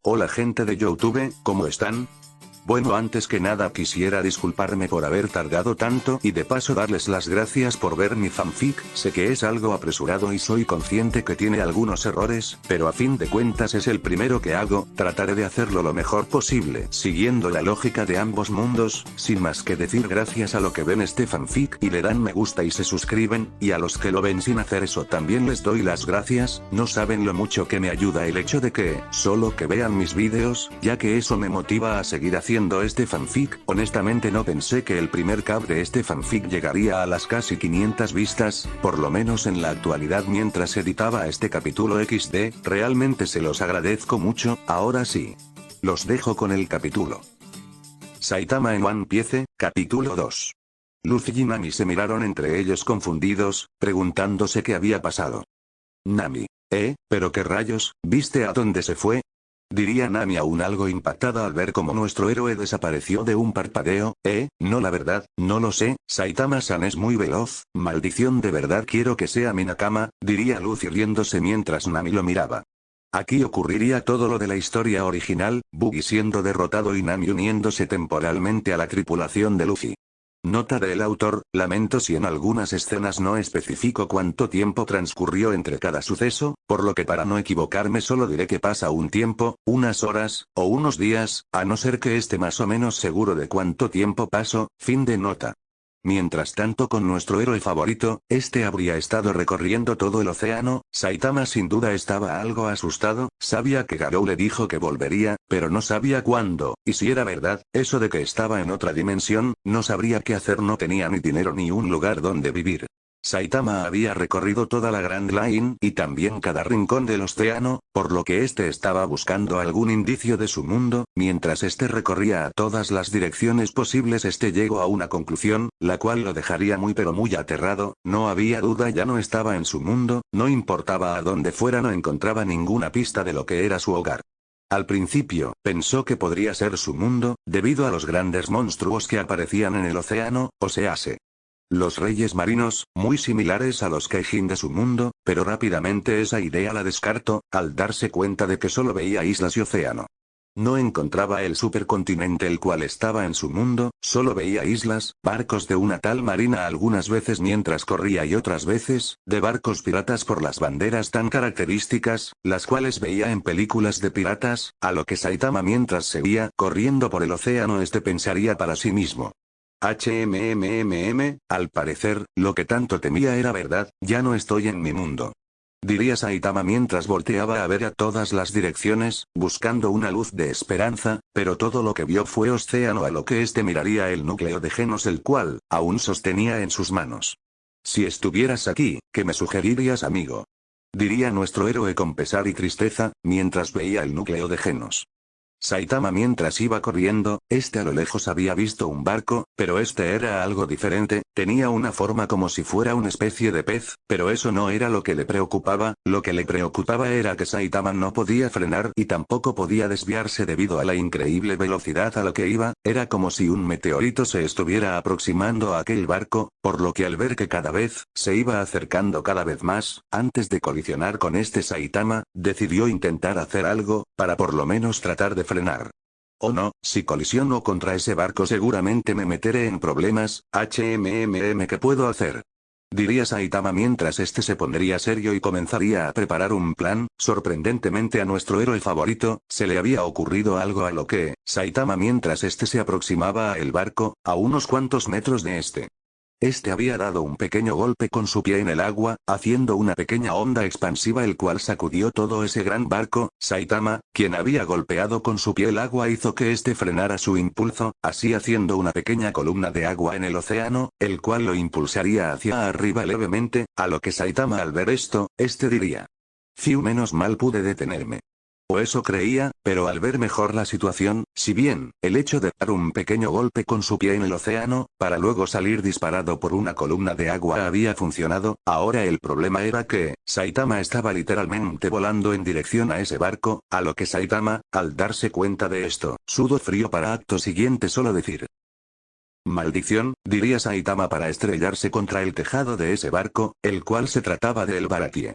Hola gente de YouTube, ¿cómo están? Bueno, antes que nada quisiera disculparme por haber tardado tanto y de paso darles las gracias por ver mi fanfic. Sé que es algo apresurado y soy consciente que tiene algunos errores, pero a fin de cuentas es el primero que hago. Trataré de hacerlo lo mejor posible, siguiendo la lógica de ambos mundos. Sin más que decir, gracias a lo que ven este fanfic y le dan me gusta y se suscriben, y a los que lo ven sin hacer eso también les doy las gracias. No saben lo mucho que me ayuda el hecho de que solo que vean mis vídeos, ya que eso me motiva a seguir haciendo este fanfic. Honestamente no pensé que el primer cap de este fanfic llegaría a las casi 500 vistas, por lo menos en la actualidad mientras editaba este capítulo XD. Realmente se los agradezco mucho. Ahora sí, los dejo con el capítulo. Saitama en One Piece, capítulo 2. Luffy y Nami se miraron entre ellos confundidos, preguntándose qué había pasado. Nami: ¿pero qué rayos? ¿Viste a dónde se fue? Diría Nami aún algo impactada al ver cómo nuestro héroe desapareció de un parpadeo. No, la verdad, no lo sé. Saitama-san es muy veloz. Maldición, de verdad quiero que sea mi Nakama, diría Luffy riéndose mientras Nami lo miraba. Aquí ocurriría todo lo de la historia original, Buggy siendo derrotado y Nami uniéndose temporalmente a la tripulación de Luffy. Nota del autor: lamento si en algunas escenas no especifico cuánto tiempo transcurrió entre cada suceso, por lo que para no equivocarme solo diré que pasa un tiempo, unas horas, o unos días, a no ser que esté más o menos seguro de cuánto tiempo pasó. Fin de nota. Mientras tanto, con nuestro héroe favorito, este habría estado recorriendo todo el océano. Saitama sin duda estaba algo asustado, sabía que Garou le dijo que volvería, pero no sabía cuándo, y si era verdad, eso de que estaba en otra dimensión, no sabría qué hacer, no tenía ni dinero ni un lugar donde vivir. Saitama había recorrido toda la Grand Line y también cada rincón del océano, por lo que este estaba buscando algún indicio de su mundo. Mientras este recorría a todas las direcciones posibles, este llegó a una conclusión, la cual lo dejaría muy pero muy aterrado. No había duda, ya no estaba en su mundo, no importaba a dónde fuera, no encontraba ninguna pista de lo que era su hogar. Al principio, pensó que podría ser su mundo, debido a los grandes monstruos que aparecían en el océano, los reyes marinos, muy similares a los Kaijin de su mundo, pero rápidamente esa idea la descartó, al darse cuenta de que solo veía islas y océano. No encontraba el supercontinente el cual estaba en su mundo, solo veía islas, barcos de una tal marina algunas veces mientras corría y otras veces, de barcos piratas por las banderas tan características, las cuales veía en películas de piratas, a lo que Saitama mientras seguía corriendo por el océano pensaría para sí mismo. Al parecer, lo que tanto temía era verdad, ya no estoy en mi mundo. Diría Saitama mientras volteaba a ver a todas las direcciones, buscando una luz de esperanza, pero todo lo que vio fue océano, a lo que miraría el núcleo de Genos, el cual aún sostenía en sus manos. Si estuvieras aquí, ¿qué me sugerirías, amigo? Diría nuestro héroe con pesar y tristeza, mientras veía el núcleo de Genos. Saitama mientras iba corriendo, a lo lejos había visto un barco, pero era algo diferente, tenía una forma como si fuera una especie de pez, pero eso no era lo que le preocupaba. Lo que le preocupaba era que Saitama no podía frenar y tampoco podía desviarse debido a la increíble velocidad a la que iba. Era como si un meteorito se estuviera aproximando a aquel barco, por lo que al ver que cada vez se iba acercando cada vez más, antes de colisionar con Saitama decidió intentar hacer algo, para por lo menos tratar de frenar. Oh no, si colisiono contra ese barco seguramente me meteré en problemas. ¿Qué puedo hacer? Diría Saitama mientras se pondría serio y comenzaría a preparar un plan. Sorprendentemente a nuestro héroe favorito, se le había ocurrido algo, a lo que Saitama mientras se aproximaba a el barco, a unos cuantos metros de había dado un pequeño golpe con su pie en el agua, haciendo una pequeña onda expansiva el cual sacudió todo ese gran barco. Saitama, quien había golpeado con su pie el agua, hizo que frenara su impulso, así haciendo una pequeña columna de agua en el océano, el cual lo impulsaría hacia arriba levemente, a lo que Saitama al ver esto, diría: Fiu, menos mal pude detenerme. O eso creía, pero al ver mejor la situación, si bien el hecho de dar un pequeño golpe con su pie en el océano, para luego salir disparado por una columna de agua había funcionado, ahora el problema era que Saitama estaba literalmente volando en dirección a ese barco, a lo que Saitama, al darse cuenta de esto, sudó frío para acto siguiente solo decir: maldición, diría Saitama para estrellarse contra el tejado de ese barco, el cual se trataba de El Baratie.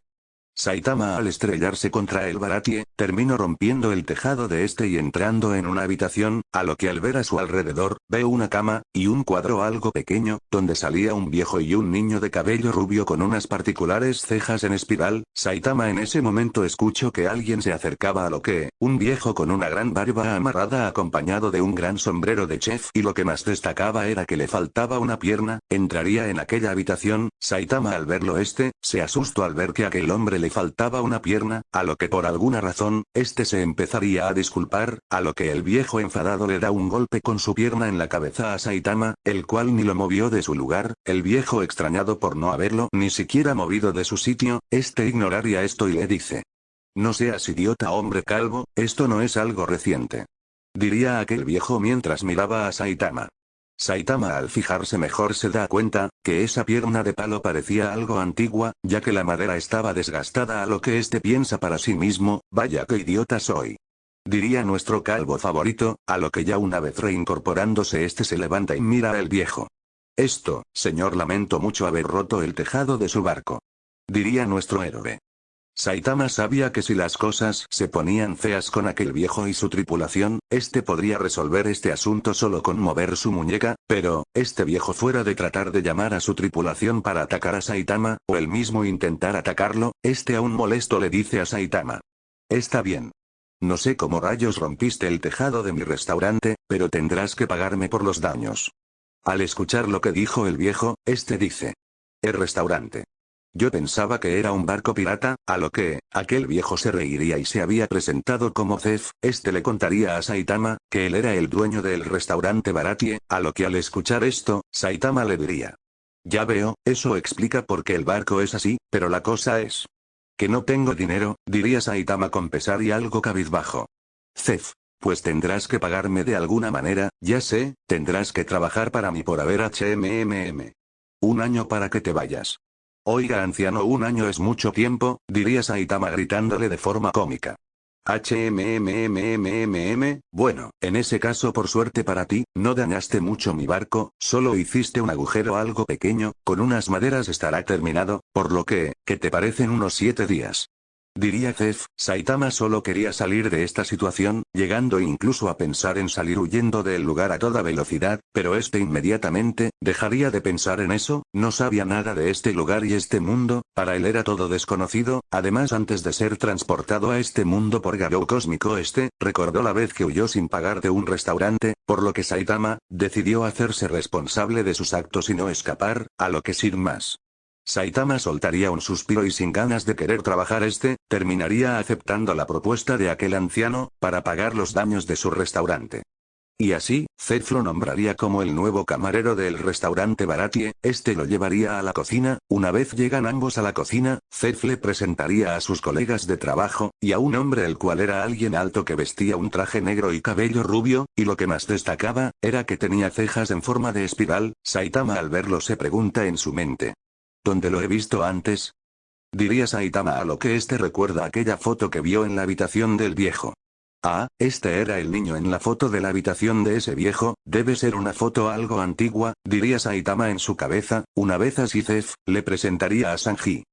Saitama al estrellarse contra el Baratie, terminó rompiendo el tejado de este y entrando en una habitación, a lo que al ver a su alrededor, ve una cama, y un cuadro algo pequeño, donde salía un viejo y un niño de cabello rubio con unas particulares cejas en espiral. Saitama en ese momento escuchó que alguien se acercaba a lo que, un viejo con una gran barba amarrada acompañado de un gran sombrero de chef y lo que más destacaba era que le faltaba una pierna, entraría en aquella habitación. Saitama al verlo se asustó al ver que a aquel hombre le faltaba una pierna, a lo que por alguna razón, se empezaría a disculpar, a lo que el viejo enfadado le da un golpe con su pierna en la cabeza a Saitama, el cual ni lo movió de su lugar. El viejo extrañado por no haberlo ni siquiera movido de su sitio, ignoraría esto y le dice: "No seas idiota, hombre calvo, esto no es algo reciente", diría aquel viejo mientras miraba a Saitama. Saitama al fijarse mejor se da cuenta, que esa pierna de palo parecía algo antigua, ya que la madera estaba desgastada, a lo que piensa para sí mismo: "Vaya que idiota soy", diría nuestro calvo favorito, a lo que ya una vez reincorporándose se levanta y mira al viejo. "Esto, señor, lamento mucho haber roto el tejado de su barco", diría nuestro héroe. Saitama sabía que si las cosas se ponían feas con aquel viejo y su tripulación, podría resolver este asunto solo con mover su muñeca, pero, viejo fuera de tratar de llamar a su tripulación para atacar a Saitama, o él mismo intentar atacarlo, aún molesto le dice a Saitama: "Está bien. No sé cómo rayos rompiste el tejado de mi restaurante, pero tendrás que pagarme por los daños". Al escuchar lo que dijo el viejo, dice: "El restaurante. Yo pensaba que era un barco pirata", a lo que, aquel viejo se reiría y se había presentado como chef. Le contaría a Saitama, que él era el dueño del restaurante Baratie, a lo que al escuchar esto, Saitama le diría: "Ya veo, eso explica por qué el barco es así, pero la cosa es que no tengo dinero", diría Saitama con pesar y algo cabizbajo. "Chef, pues tendrás que pagarme de alguna manera, ya sé, tendrás que trabajar para mí por haber un año para que te vayas". "Oiga, anciano, un año es mucho tiempo", diría Saitama gritándole de forma cómica. Bueno, en ese caso por suerte para ti, no dañaste mucho mi barco, solo hiciste un agujero algo pequeño, con unas maderas estará terminado, por lo que, ¿qué te parecen unos 7 días? Diría Chef. Saitama solo quería salir de esta situación, llegando incluso a pensar en salir huyendo del lugar a toda velocidad, pero inmediatamente, dejaría de pensar en eso. No sabía nada de este lugar y mundo, para él era todo desconocido. Además, antes de ser transportado a este mundo por Garou Cósmico, recordó la vez que huyó sin pagar de un restaurante, por lo que Saitama, decidió hacerse responsable de sus actos y no escapar, a lo que sin más. Saitama soltaría un suspiro y sin ganas de querer trabajar terminaría aceptando la propuesta de aquel anciano, para pagar los daños de su restaurante. Y así, Chef lo nombraría como el nuevo camarero del restaurante Baratie, lo llevaría a la cocina. Una vez llegan ambos a la cocina, Chef le presentaría a sus colegas de trabajo, y a un hombre el cual era alguien alto que vestía un traje negro y cabello rubio, y lo que más destacaba, era que tenía cejas en forma de espiral. Saitama al verlo se pregunta en su mente: ¿dónde lo he visto antes? Diría Saitama, a lo que recuerda aquella foto que vio en la habitación del viejo. Ah, era el niño en la foto de la habitación de ese viejo, debe ser una foto algo antigua, diría Saitama en su cabeza. Una vez así, Chef le presentaría a Sanji.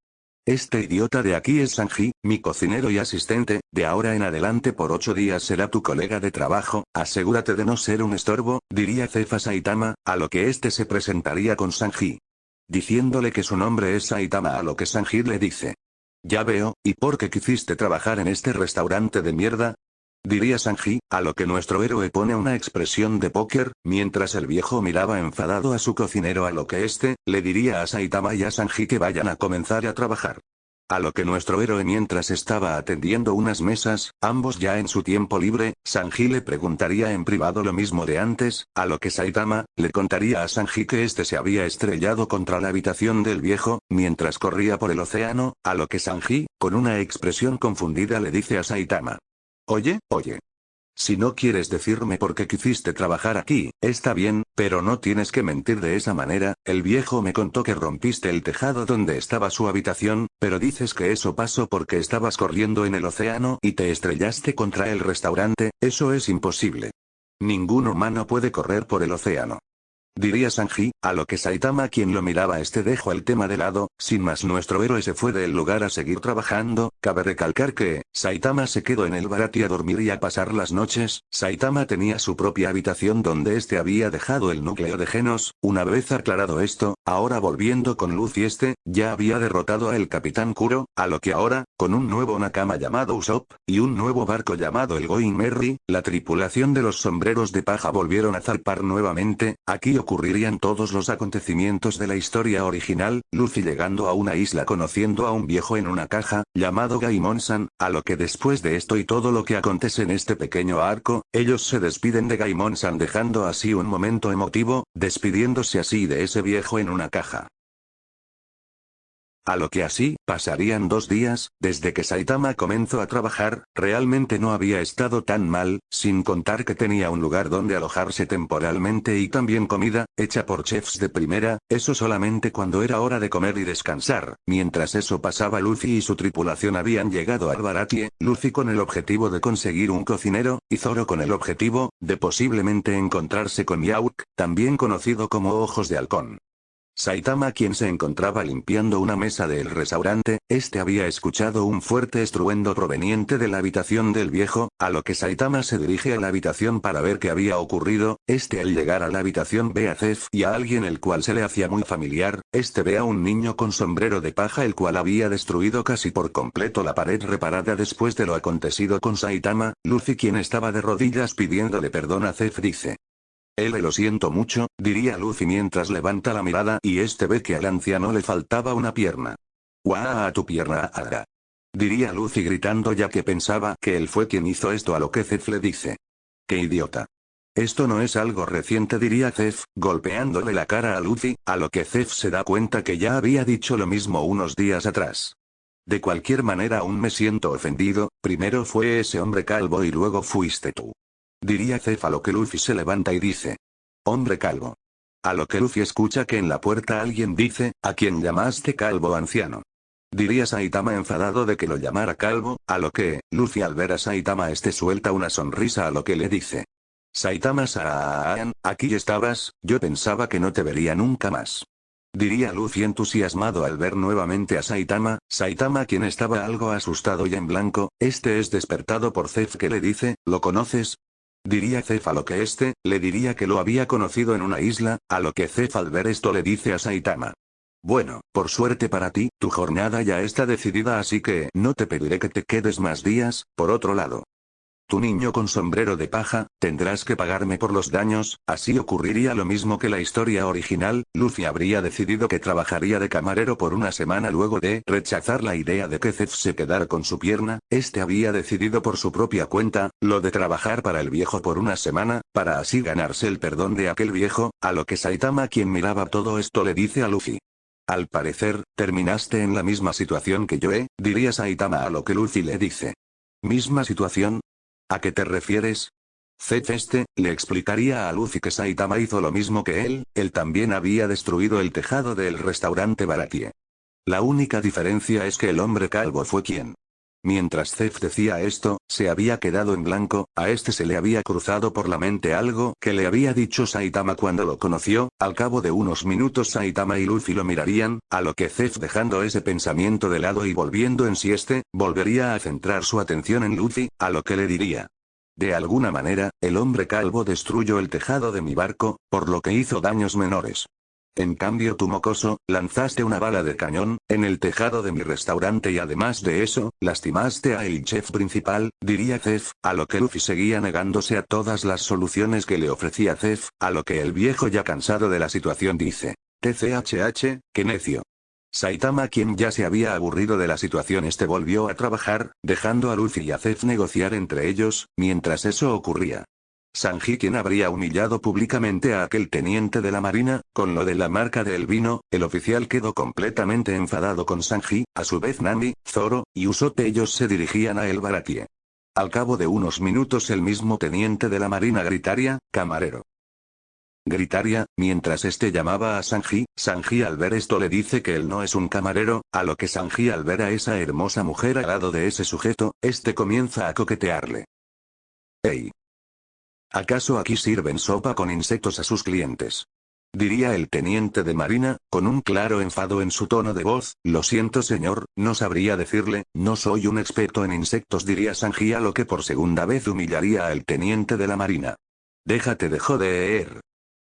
Este idiota de aquí es Sanji, mi cocinero y asistente, de ahora en adelante por 8 días será tu colega de trabajo, asegúrate de no ser un estorbo, diría Chef a Saitama, a lo que se presentaría con Sanji, diciéndole que su nombre es Saitama, a lo que Sanji le dice: "Ya veo, ¿y por qué quisiste trabajar en este restaurante de mierda?", diría Sanji, a lo que nuestro héroe pone una expresión de póker, mientras el viejo miraba enfadado a su cocinero, a lo que le diría a Saitama y a Sanji que vayan a comenzar a trabajar. A lo que nuestro héroe mientras estaba atendiendo unas mesas, ambos ya en su tiempo libre, Sanji le preguntaría en privado lo mismo de antes, a lo que Saitama le contaría a Sanji que se había estrellado contra la habitación del viejo, mientras corría por el océano, a lo que Sanji, con una expresión confundida le dice a Saitama: oye, si no quieres decirme por qué quisiste trabajar aquí, está bien, pero no tienes que mentir de esa manera. El viejo me contó que rompiste el tejado donde estaba su habitación, pero dices que eso pasó porque estabas corriendo en el océano y te estrellaste contra el restaurante. Eso es imposible. Ningún humano puede correr por el océano. Diría Sanji, a lo que Saitama quien lo miraba dejó el tema de lado, sin más nuestro héroe se fue del lugar a seguir trabajando. Cabe recalcar que, Saitama se quedó en el Baratie a dormir y a pasar las noches. Saitama tenía su propia habitación donde había dejado el núcleo de Genos. Una vez aclarado esto, ahora volviendo con Luffy ya había derrotado al Capitán Kuro, a lo que ahora, con un nuevo Nakama llamado Usopp, y un nuevo barco llamado el Going Merry, la tripulación de los sombreros de paja volvieron a zarpar nuevamente. Aquí ocurrirían todos los acontecimientos de la historia original, Luffy llegando a una isla conociendo a un viejo en una caja, llamado Gaimon-san, a lo que después de esto y todo lo que acontece en este pequeño arco, ellos se despiden de Gaimon-san dejando así un momento emotivo, despidiéndose así de ese viejo en una caja. A lo que así, pasarían 2 días, desde que Saitama comenzó a trabajar, realmente no había estado tan mal, sin contar que tenía un lugar donde alojarse temporalmente y también comida, hecha por chefs de primera, eso solamente cuando era hora de comer y descansar. Mientras eso pasaba Luffy y su tripulación habían llegado al Baratie, Luffy con el objetivo de conseguir un cocinero, y Zoro con el objetivo, de posiblemente encontrarse con Yauk, también conocido como Ojos de Halcón. Saitama quien se encontraba limpiando una mesa del restaurante, había escuchado un fuerte estruendo proveniente de la habitación del viejo, a lo que Saitama se dirige a la habitación para ver qué había ocurrido. Al llegar a la habitación ve a Zef y a alguien el cual se le hacía muy familiar. Ve a un niño con sombrero de paja el cual había destruido casi por completo la pared reparada después de lo acontecido con Saitama. Luffy quien estaba de rodillas pidiéndole perdón a Zef dice: lo siento mucho, diría Luffy mientras levanta la mirada y ve que al anciano le faltaba una pierna. ¡Guau, a tu pierna, Aga! Diría Luffy gritando ya que pensaba que él fue quien hizo esto, a lo que Zef le dice: ¡Qué idiota! Esto no es algo reciente, diría Zef, golpeándole la cara a Luffy, a lo que Zef se da cuenta que ya había dicho lo mismo unos días atrás. De cualquier manera aún me siento ofendido, primero fue ese hombre calvo y luego fuiste tú. Diría Zef, a lo que Luffy se levanta y dice: hombre calvo. A lo que Luffy escucha que en la puerta alguien dice: ¿a quién llamaste calvo, anciano? Diría Saitama enfadado de que lo llamara calvo, a lo que, Luffy al ver a Saitama suelta una sonrisa a lo que le dice: Saitama-san, aquí estabas, yo pensaba que no te vería nunca más. Diría Luffy entusiasmado al ver nuevamente a Saitama, Saitama quien estaba algo asustado y en blanco, es despertado por Zef que le dice: ¿lo conoces? Diría Zef, a lo que le diría que lo había conocido en una isla, a lo que Zef al ver esto le dice a Saitama: bueno, por suerte para ti, tu jornada ya está decidida, así que no te pediré que te quedes más días. Por otro lado, tu niño con sombrero de paja, tendrás que pagarme por los daños. Así ocurriría lo mismo que la historia original. Luffy habría decidido que trabajaría de camarero por una semana luego de rechazar la idea de que Zef se quedara con su pierna. Había decidido por su propia cuenta, lo de trabajar para el viejo por una semana, para así ganarse el perdón de aquel viejo, a lo que Saitama quien miraba todo esto le dice a Luffy: al parecer, terminaste en la misma situación que yo, diría Saitama, a lo que Luffy le dice: ¿misma situación? ¿A qué te refieres? Zef le explicaría a Luffy que Saitama hizo lo mismo que él también había destruido el tejado del restaurante Baratie. La única diferencia es que el hombre calvo fue quien. Mientras Zef decía esto, se había quedado en blanco, a se le había cruzado por la mente algo que le había dicho Saitama cuando lo conoció. Al cabo de unos minutos Saitama y Luffy lo mirarían, a lo que Zef dejando ese pensamiento de lado y volviendo en sí volvería a centrar su atención en Luffy, a lo que le diría: de alguna manera, el hombre calvo destruyó el tejado de mi barco, por lo que hizo daños menores. En cambio tú, mocoso, lanzaste una bala de cañón en el tejado de mi restaurante y además de eso, lastimaste a el chef principal, diría Zef, a lo que Luffy seguía negándose a todas las soluciones que le ofrecía Zef, a lo que el viejo ya cansado de la situación dice: TCHH, qué necio. Saitama quien ya se había aburrido de la situación volvió a trabajar, dejando a Luffy y a Zef negociar entre ellos. Mientras eso ocurría, Sanji quien habría humillado públicamente a aquel teniente de la marina, con lo de la marca del vino, el oficial quedó completamente enfadado con Sanji. A su vez Nami, Zoro, y Usopp ellos se dirigían a el Baratie. Al cabo de unos minutos el mismo teniente de la marina gritaría: camarero. Gritaría, mientras llamaba a Sanji. Sanji al ver esto le dice que él no es un camarero, a lo que Sanji al ver a esa hermosa mujer al lado de ese sujeto, comienza a coquetearle. ¡Ey! ¿Acaso aquí sirven sopa con insectos a sus clientes? Diría el teniente de marina, con un claro enfado en su tono de voz. Lo siento señor, no sabría decirle, no soy un experto en insectos, diría Sanji, a lo que por segunda vez humillaría al teniente de la marina. Déjate de joder,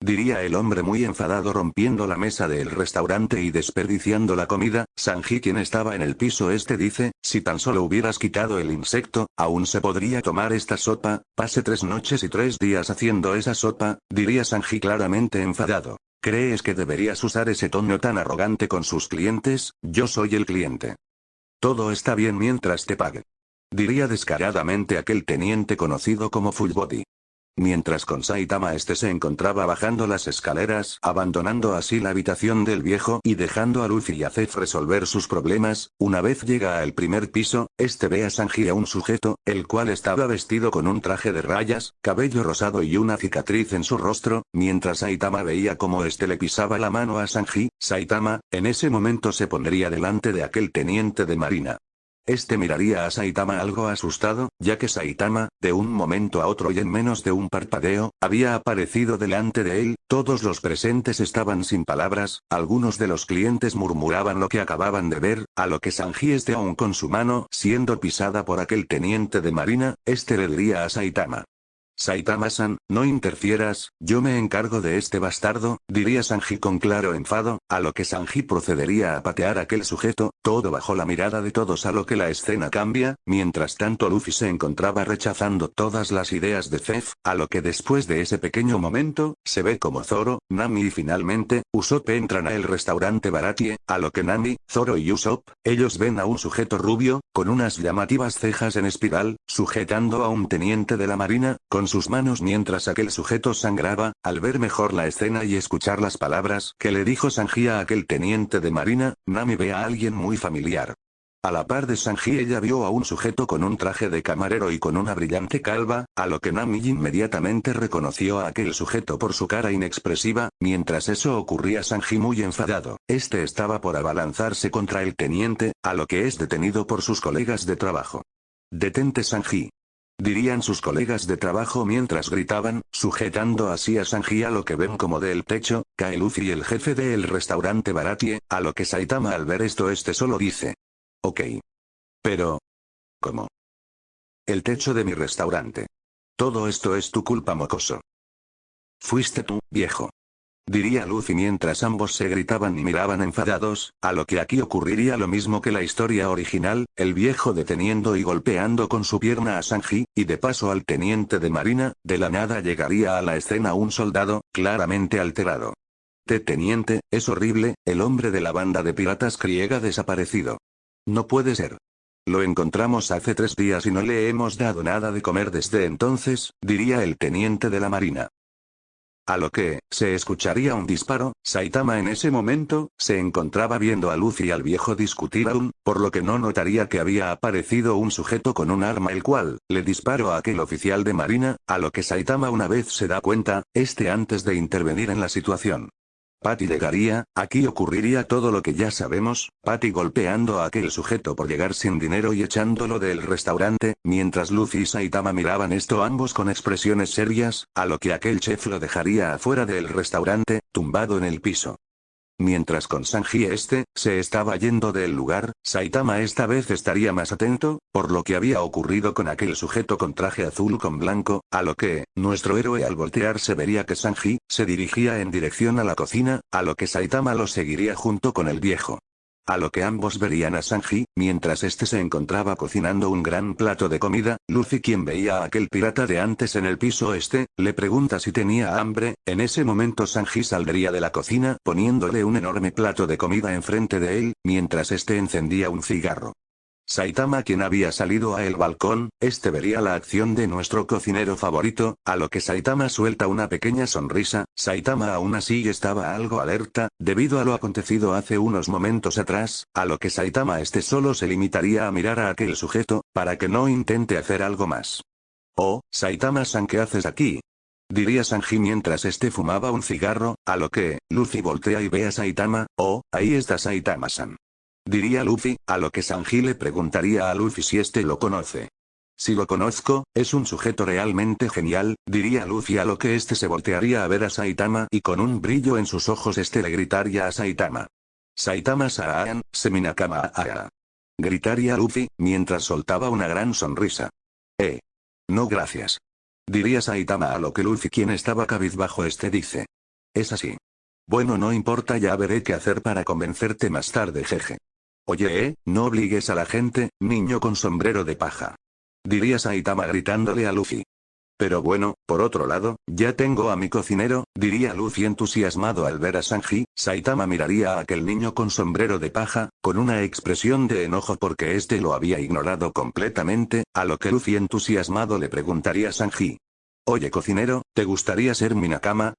diría el hombre muy enfadado, rompiendo la mesa del restaurante y desperdiciando la comida. Sanji, quien estaba en el piso dice, si tan solo hubieras quitado el insecto, aún se podría tomar esta sopa. Pasé 3 noches y 3 días haciendo esa sopa, diría Sanji claramente enfadado. ¿Crees que deberías usar ese tono tan arrogante con sus clientes? Yo soy el cliente. Todo está bien mientras te pague, diría descaradamente aquel teniente conocido como Full Body. Mientras con Saitama se encontraba bajando las escaleras, abandonando así la habitación del viejo y dejando a Luffy y a Zef resolver sus problemas. Una vez llega al primer piso, ve a Sanji, a un sujeto, el cual estaba vestido con un traje de rayas, cabello rosado y una cicatriz en su rostro. Mientras Saitama veía cómo le pisaba la mano a Sanji, Saitama, en ese momento se pondría delante de aquel teniente de marina. Miraría a Saitama algo asustado, ya que Saitama, de un momento a otro y en menos de un parpadeo, había aparecido delante de él. Todos los presentes estaban sin palabras, algunos de los clientes murmuraban lo que acababan de ver, a lo que Sanji, aún con su mano siendo pisada por aquel teniente de marina, le diría a Saitama. Saitama-san, no interfieras, yo me encargo de este bastardo, diría Sanji con claro enfado, a lo que Sanji procedería a patear a aquel sujeto, todo bajo la mirada de todos, a lo que la escena cambia. Mientras tanto Luffy se encontraba rechazando todas las ideas de Zef, a lo que después de ese pequeño momento, se ve como Zoro, Nami y finalmente, Usopp entran a el restaurante Baratie, a lo que Nami, Zoro y Usopp, ellos ven a un sujeto rubio, con unas llamativas cejas en espiral, sujetando a un teniente de la marina, con sus manos mientras aquel sujeto sangraba. Al ver mejor la escena y escuchar las palabras que le dijo Sanji a aquel teniente de marina, Nami ve a alguien muy familiar. A la par de Sanji, ella vio a un sujeto con un traje de camarero y con una brillante calva, a lo que Nami inmediatamente reconoció a aquel sujeto por su cara inexpresiva. Mientras eso ocurría, Sanji, muy enfadado, estaba por abalanzarse contra el teniente, a lo que es detenido por sus colegas de trabajo. «Detente, Sanji», dirían sus colegas de trabajo mientras gritaban, sujetando así a Sanji, a lo que ven como del techo, cae Luffy, el jefe del restaurante Baratie, a lo que Saitama al ver esto solo dice. Ok. Pero... ¿cómo? El techo de mi restaurante. Todo esto es tu culpa, mocoso. Fuiste tú, viejo, diría Luffy mientras ambos se gritaban y miraban enfadados, a lo que aquí ocurriría lo mismo que la historia original, el viejo deteniendo y golpeando con su pierna a Sanji, y de paso al teniente de marina. De la nada llegaría a la escena un soldado, claramente alterado. Teniente, es horrible, el hombre de la banda de piratas griega desaparecido. No puede ser. Lo encontramos hace 3 días y no le hemos dado nada de comer desde entonces, diría el teniente de la marina. A lo que, se escucharía un disparo. Saitama en ese momento, se encontraba viendo a Luffy y al viejo discutir aún, por lo que no notaría que había aparecido un sujeto con un arma el cual, le disparó a aquel oficial de marina, a lo que Saitama una vez se da cuenta, antes de intervenir en la situación. Patty llegaría, aquí ocurriría todo lo que ya sabemos, Patty golpeando a aquel sujeto por llegar sin dinero y echándolo del restaurante. Mientras Luffy y Saitama miraban esto ambos con expresiones serias, a lo que aquel chef lo dejaría afuera del restaurante, tumbado en el piso. Mientras con Sanji se estaba yendo del lugar, Saitama esta vez estaría más atento, por lo que había ocurrido con aquel sujeto con traje azul con blanco, a lo que, nuestro héroe al voltearse vería que Sanji, se dirigía en dirección a la cocina, a lo que Saitama lo seguiría junto con el viejo. A lo que ambos verían a Sanji, mientras se encontraba cocinando un gran plato de comida. Luffy, quien veía a aquel pirata de antes en el piso le pregunta si tenía hambre. En ese momento Sanji saldría de la cocina poniéndole un enorme plato de comida enfrente de él, mientras encendía un cigarro. Saitama, quien había salido a el balcón, vería la acción de nuestro cocinero favorito, a lo que Saitama suelta una pequeña sonrisa. Saitama aún así estaba algo alerta, debido a lo acontecido hace unos momentos atrás, a lo que Saitama solo se limitaría a mirar a aquel sujeto, para que no intente hacer algo más. Oh, Saitama-san, ¿qué haces aquí?, diría Sanji mientras fumaba un cigarro, a lo que, Luffy voltea y ve a Saitama. Oh, ahí está Saitama-san, diría Luffy, a lo que Sanji le preguntaría a Luffy si lo conoce. Si lo conozco, es un sujeto realmente genial, diría Luffy, a lo que este se voltearía a ver a Saitama y con un brillo en sus ojos este le gritaría a Saitama. Saitama Saan, Seminakama Aa. Gritaría Luffy, mientras soltaba una gran sonrisa. No gracias. Diría Saitama, a lo que Luffy, quien estaba cabizbajo, dice. Es así. Bueno, no importa, ya veré qué hacer para convencerte más tarde, jeje. Oye, no obligues a la gente, niño con sombrero de paja. Diría Saitama gritándole a Luffy. Pero bueno, por otro lado, ya tengo a mi cocinero, diría Luffy entusiasmado al ver a Sanji. Saitama miraría a aquel niño con sombrero de paja, con una expresión de enojo porque este lo había ignorado completamente, a lo que Luffy entusiasmado le preguntaría a Sanji. Oye cocinero, ¿te gustaría ser mi nakama?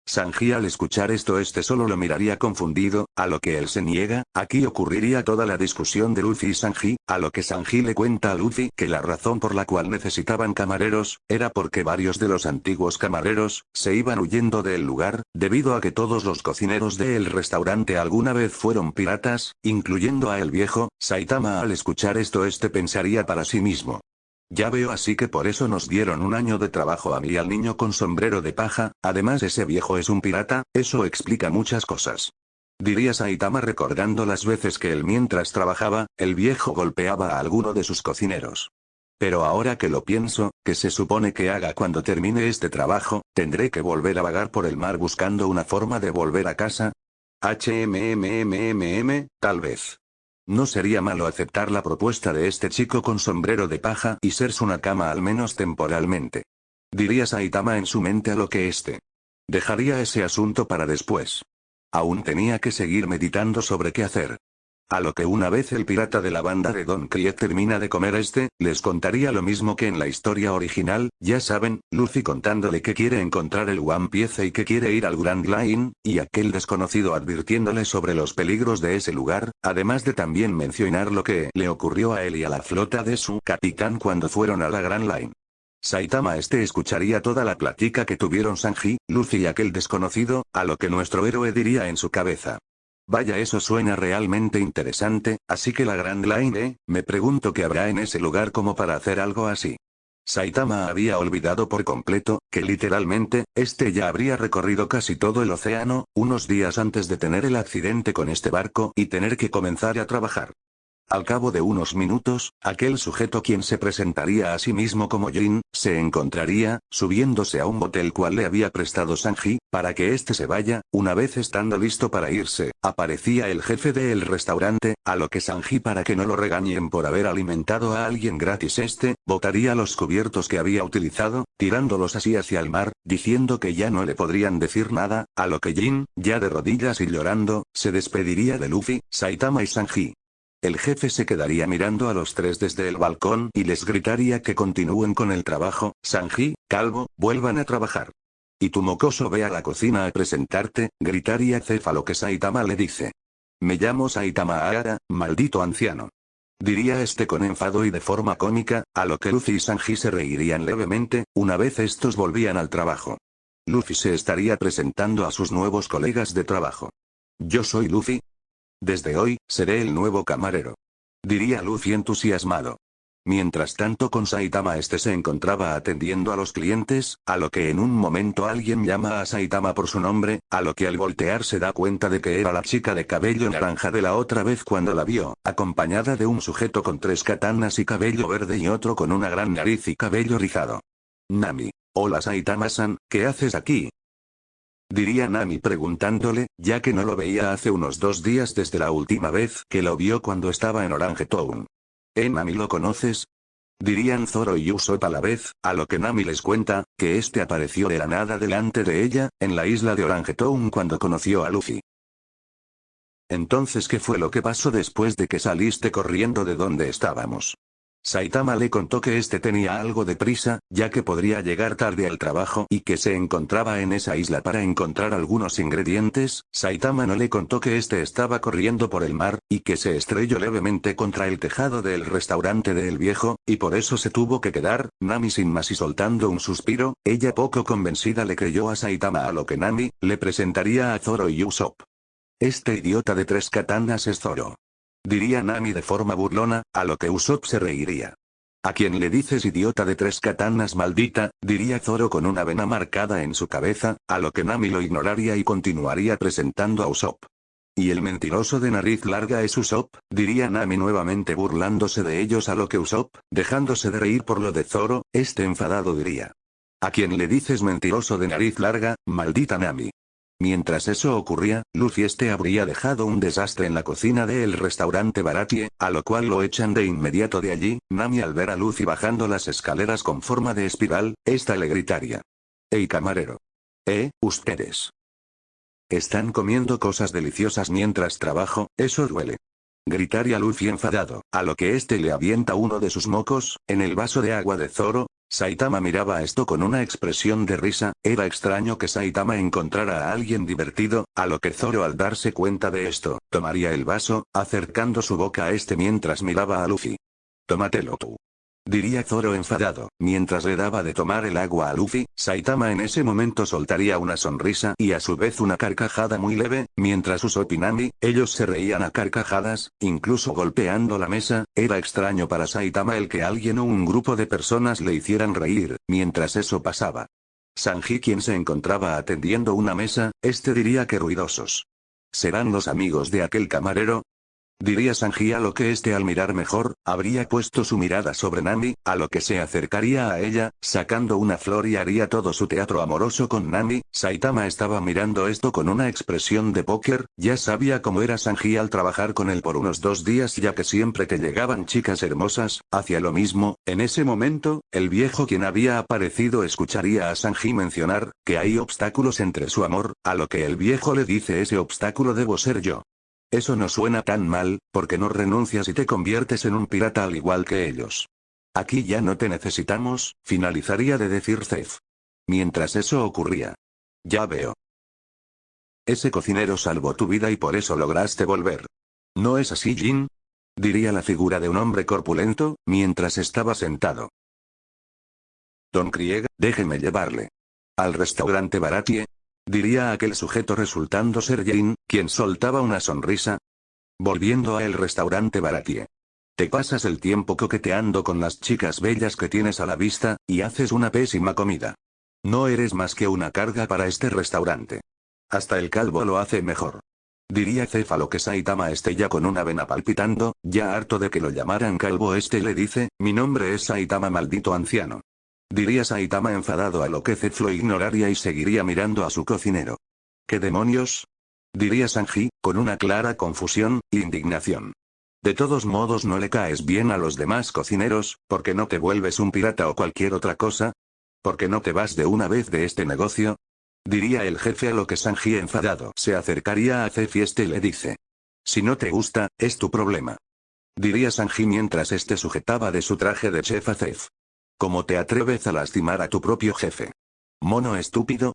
Sanji al escuchar esto solo lo miraría confundido, a lo que él se niega. Aquí ocurriría toda la discusión de Luffy y Sanji, a lo que Sanji le cuenta a Luffy que la razón por la cual necesitaban camareros, era porque varios de los antiguos camareros, se iban huyendo del lugar, debido a que todos los cocineros del restaurante alguna vez fueron piratas, incluyendo a el viejo. Saitama al escuchar esto pensaría para sí mismo. Ya veo, así que por eso nos dieron un año de trabajo a mí y al niño con sombrero de paja, además ese viejo es un pirata, eso explica muchas cosas. Diría Saitama recordando las veces que él mientras trabajaba, el viejo golpeaba a alguno de sus cocineros. Pero ahora que lo pienso, ¿qué se supone que haga cuando termine este trabajo? ¿Tendré que volver a vagar por el mar buscando una forma de volver a casa? Tal vez. No sería malo aceptar la propuesta de este chico con sombrero de paja y ser su nakama al menos temporalmente. Diría Saitama en su mente, a lo que dejaría ese asunto para después. Aún tenía que seguir meditando sobre qué hacer. A lo que una vez el pirata de la banda de Don Krieg termina de comer les contaría lo mismo que en la historia original, ya saben, Luffy contándole que quiere encontrar el One Piece y que quiere ir al Grand Line, y aquel desconocido advirtiéndole sobre los peligros de ese lugar, además de también mencionar lo que le ocurrió a él y a la flota de su capitán cuando fueron a la Grand Line. Saitama escucharía toda la plática que tuvieron Sanji, Luffy y aquel desconocido, a lo que nuestro héroe diría en su cabeza. Vaya, eso suena realmente interesante, así que la Grand Line, me pregunto qué habrá en ese lugar como para hacer algo así. Saitama había olvidado por completo, que literalmente, ya habría recorrido casi todo el océano, unos días antes de tener el accidente con este barco y tener que comenzar a trabajar. Al cabo de unos minutos, aquel sujeto, quien se presentaría a sí mismo como Jin, se encontraría, subiéndose a un bote el cual le había prestado Sanji, para que se vaya. Una vez estando listo para irse, aparecía el jefe del restaurante, a lo que Sanji, para que no lo regañen por haber alimentado a alguien gratis, botaría los cubiertos que había utilizado, tirándolos así hacia el mar, diciendo que ya no le podrían decir nada, a lo que Jin, ya de rodillas y llorando, se despediría de Luffy, Saitama y Sanji. El jefe se quedaría mirando a los tres desde el balcón y les gritaría que continúen con el trabajo. Sanji, calvo, vuelvan a trabajar. Y tu mocoso, ve a la cocina a presentarte, gritaría Céfalo, que Saitama le dice. Me llamo Saitama Aara, maldito anciano. Diría con enfado y de forma cómica, a lo que Luffy y Sanji se reirían levemente, una vez estos volvían al trabajo. Luffy se estaría presentando a sus nuevos colegas de trabajo. Yo soy Luffy. Desde hoy, seré el nuevo camarero. Diría Luffy entusiasmado. Mientras tanto, con Saitama se encontraba atendiendo a los clientes, a lo que en un momento alguien llama a Saitama por su nombre, a lo que al voltear se da cuenta de que era la chica de cabello naranja de la otra vez cuando la vio, acompañada de un sujeto con 3 katanas y cabello verde y otro con una gran nariz y cabello rizado. Nami. Hola Saitama-san, ¿qué haces aquí? Diría Nami preguntándole, ya que no lo veía hace unos 2 días desde la última vez que lo vio cuando estaba en Orange Town. Nami, ¿lo conoces? Dirían Zoro y Usopp a la vez, a lo que Nami les cuenta, que apareció de la nada delante de ella, en la isla de Orange Town cuando conoció a Luffy. Entonces, ¿qué fue lo que pasó después de que saliste corriendo de donde estábamos? Saitama le contó que tenía algo de prisa, ya que podría llegar tarde al trabajo y que se encontraba en esa isla para encontrar algunos ingredientes. Saitama no le contó que estaba corriendo por el mar, y que se estrelló levemente contra el tejado del restaurante del viejo, y por eso se tuvo que quedar. Nami sin más y soltando un suspiro, ella poco convencida le creyó a Saitama, a lo que Nami le presentaría a Zoro y Usopp. Este idiota de 3 katanas es Zoro. Diría Nami de forma burlona, a lo que Usopp se reiría. ¿A quién le dices idiota de 3 katanas maldita? Diría Zoro con una vena marcada en su cabeza, a lo que Nami lo ignoraría y continuaría presentando a Usopp. ¿Y el mentiroso de nariz larga es Usopp? Diría Nami nuevamente burlándose de ellos, a lo que Usopp, dejándose de reír por lo de Zoro, enfadado diría. ¿A quién le dices mentiroso de nariz larga, maldita Nami? Mientras eso ocurría, Luffy habría dejado un desastre en la cocina del restaurante Baratie, a lo cual lo echan de inmediato de allí. Nami al ver a Luffy bajando las escaleras con forma de espiral, le gritaría. ¡Ey camarero! Ustedes están comiendo cosas deliciosas mientras trabajo, eso duele. Gritaría Luffy enfadado, a lo que le avienta uno de sus mocos, en el vaso de agua de Zoro. Saitama miraba esto con una expresión de risa. Era extraño que Saitama encontrara a alguien divertido, a lo que Zoro al darse cuenta de esto, tomaría el vaso, acercando su boca a mientras miraba a Luffy. Tómatelo tú. Diría Zoro enfadado, mientras le daba de tomar el agua a Luffy. Saitama en ese momento soltaría una sonrisa y a su vez una carcajada muy leve, mientras Usopp y Nami, ellos se reían a carcajadas, incluso golpeando la mesa. Era extraño para Saitama el que alguien o un grupo de personas le hicieran reír, mientras eso pasaba. Sanji, quien se encontraba atendiendo una mesa, diría que ruidosos. ¿Serán los amigos de aquel camarero? Diría Sanji, a lo que al mirar mejor, habría puesto su mirada sobre Nami, a lo que se acercaría a ella, sacando una flor y haría todo su teatro amoroso con Nami. Saitama estaba mirando esto con una expresión de póker. Ya sabía cómo era Sanji al trabajar con él por unos 2 días, ya que siempre que llegaban chicas hermosas, hacía lo mismo. En ese momento, el viejo quien había aparecido escucharía a Sanji mencionar, que hay obstáculos entre su amor, a lo que el viejo le dice: ese obstáculo debo ser yo. Eso no suena tan mal, porque no renuncias y te conviertes en un pirata al igual que ellos. Aquí ya no te necesitamos, finalizaría de decir Zef. Mientras eso ocurría. Ya veo. Ese cocinero salvó tu vida y por eso lograste volver. ¿No es así, Jin? Diría la figura de un hombre corpulento, mientras estaba sentado. Don Krieg, déjeme llevarle al restaurante Baratie. Diría aquel sujeto resultando ser Jin, quien soltaba una sonrisa. Volviendo a el restaurante Baratie. Te pasas el tiempo coqueteando con las chicas bellas que tienes a la vista, y haces una pésima comida. No eres más que una carga para este restaurante. Hasta el calvo lo hace mejor. Diría Céfalo que Saitama ya con una vena palpitando, ya harto de que lo llamaran calvo. Le dice, mi nombre es Saitama, maldito anciano. Diría Saitama enfadado, a lo que Zef lo ignoraría y seguiría mirando a su cocinero. ¿Qué demonios? Diría Sanji, con una clara confusión e indignación. De todos modos no le caes bien a los demás cocineros, ¿por qué no te vuelves un pirata o cualquier otra cosa? ¿Por qué no te vas de una vez de este negocio? Diría el jefe, a lo que Sanji enfadado se acercaría a Zef y le dice. Si no te gusta, es tu problema. Diría Sanji mientras sujetaba de su traje de chef a Zef. ¿Cómo te atreves a lastimar a tu propio jefe? ¿Mono estúpido?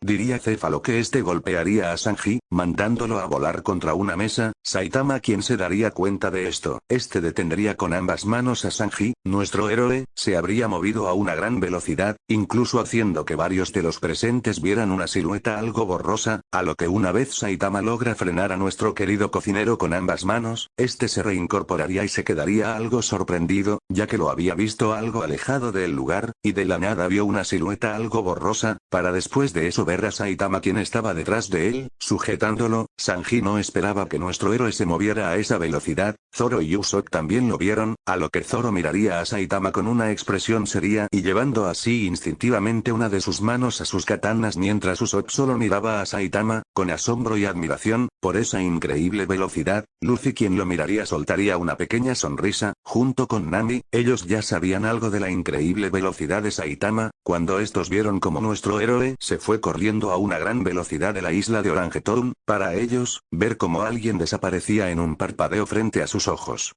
Diría Céfalo que golpearía a Sanji, mandándolo a volar contra una mesa. Saitama, quien se daría cuenta de esto, detendría con ambas manos a Sanji. Nuestro héroe se habría movido a una gran velocidad, incluso haciendo que varios de los presentes vieran una silueta algo borrosa, a lo que una vez Saitama logra frenar a nuestro querido cocinero con ambas manos, se reincorporaría y se quedaría algo sorprendido, ya que lo había visto algo alejado del lugar, y de la nada vio una silueta algo borrosa, para después de eso ver a Saitama, quien estaba detrás de él, sujetándolo. Sanji no esperaba que nuestro héroe se moviera a esa velocidad. Zoro y Usopp también lo vieron, a lo que Zoro miraría a Saitama con una expresión seria y llevando así instintivamente una de sus manos a sus katanas, mientras Usopp solo miraba a Saitama, con asombro y admiración, por esa increíble velocidad. Luffy, quien lo miraría, soltaría una pequeña sonrisa. Junto con Nami, ellos ya sabían algo de la increíble velocidad de Saitama, cuando estos vieron como nuestro héroe se fue corriendo a una gran velocidad de la isla de Orange Town. Para ellos, ver como alguien desaparecía en un parpadeo frente a sus ojos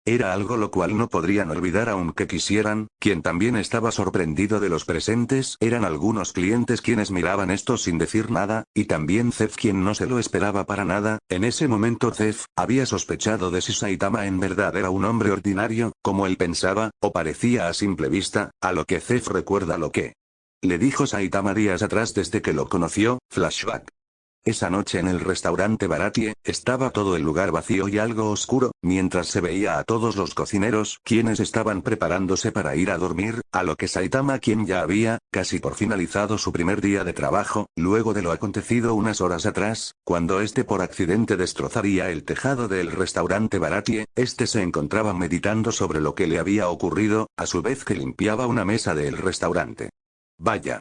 era algo lo cual no podrían olvidar aunque quisieran. Quien también estaba sorprendido de los presentes eran algunos clientes, quienes miraban esto sin decir nada, y también Zef, quien no se lo esperaba para nada. En ese momento Zef había sospechado de si Saitama en verdad era un hombre ordinario, como él pensaba, o parecía a simple vista, a lo que Zef recuerda lo que le dijo Saitama días atrás desde que lo conoció. Flashback. Esa noche en el restaurante Baratie, estaba todo el lugar vacío y algo oscuro, mientras se veía a todos los cocineros, quienes estaban preparándose para ir a dormir, a lo que Saitama, quien ya había, casi por finalizado su primer día de trabajo, luego de lo acontecido unas horas atrás, cuando este por accidente destrozaría el tejado del restaurante Baratie, este se encontraba meditando sobre lo que le había ocurrido, a su vez que limpiaba una mesa del restaurante. Vaya.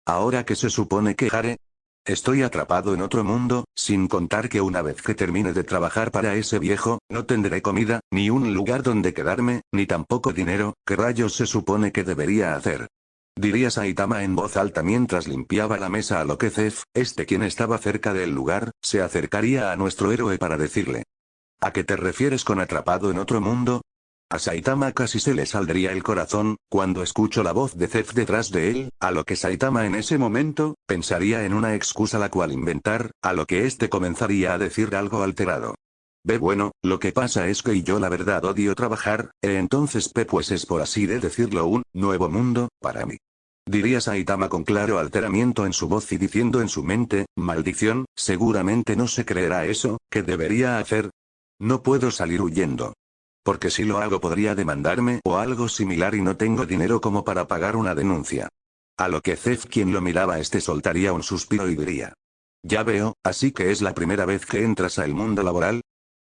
Ahora que se supone que Hare, estoy atrapado en otro mundo, sin contar que una vez que termine de trabajar para ese viejo, no tendré comida, ni un lugar donde quedarme, ni tampoco dinero. ¿Qué rayos se supone que debería hacer? Diría Saitama en voz alta mientras limpiaba la mesa, a lo que Zef, quien estaba cerca del lugar, se acercaría a nuestro héroe para decirle. ¿A qué te refieres con atrapado en otro mundo? A Saitama casi se le saldría el corazón, cuando escucho la voz de Zef detrás de él, a lo que Saitama en ese momento, pensaría en una excusa la cual inventar, a lo que comenzaría a decir algo alterado. Bueno, lo que pasa es que yo la verdad odio trabajar, entonces pues es por así de decirlo un nuevo mundo, para mí. Diría Saitama con claro alteramiento en su voz y diciendo en su mente, maldición, seguramente no se creerá eso, ¿qué debería hacer? No puedo salir huyendo. Porque si lo hago podría demandarme o algo similar y no tengo dinero como para pagar una denuncia. A lo que Zef, quien lo miraba, soltaría un suspiro y diría. Ya veo, así que es la primera vez que entras al mundo laboral.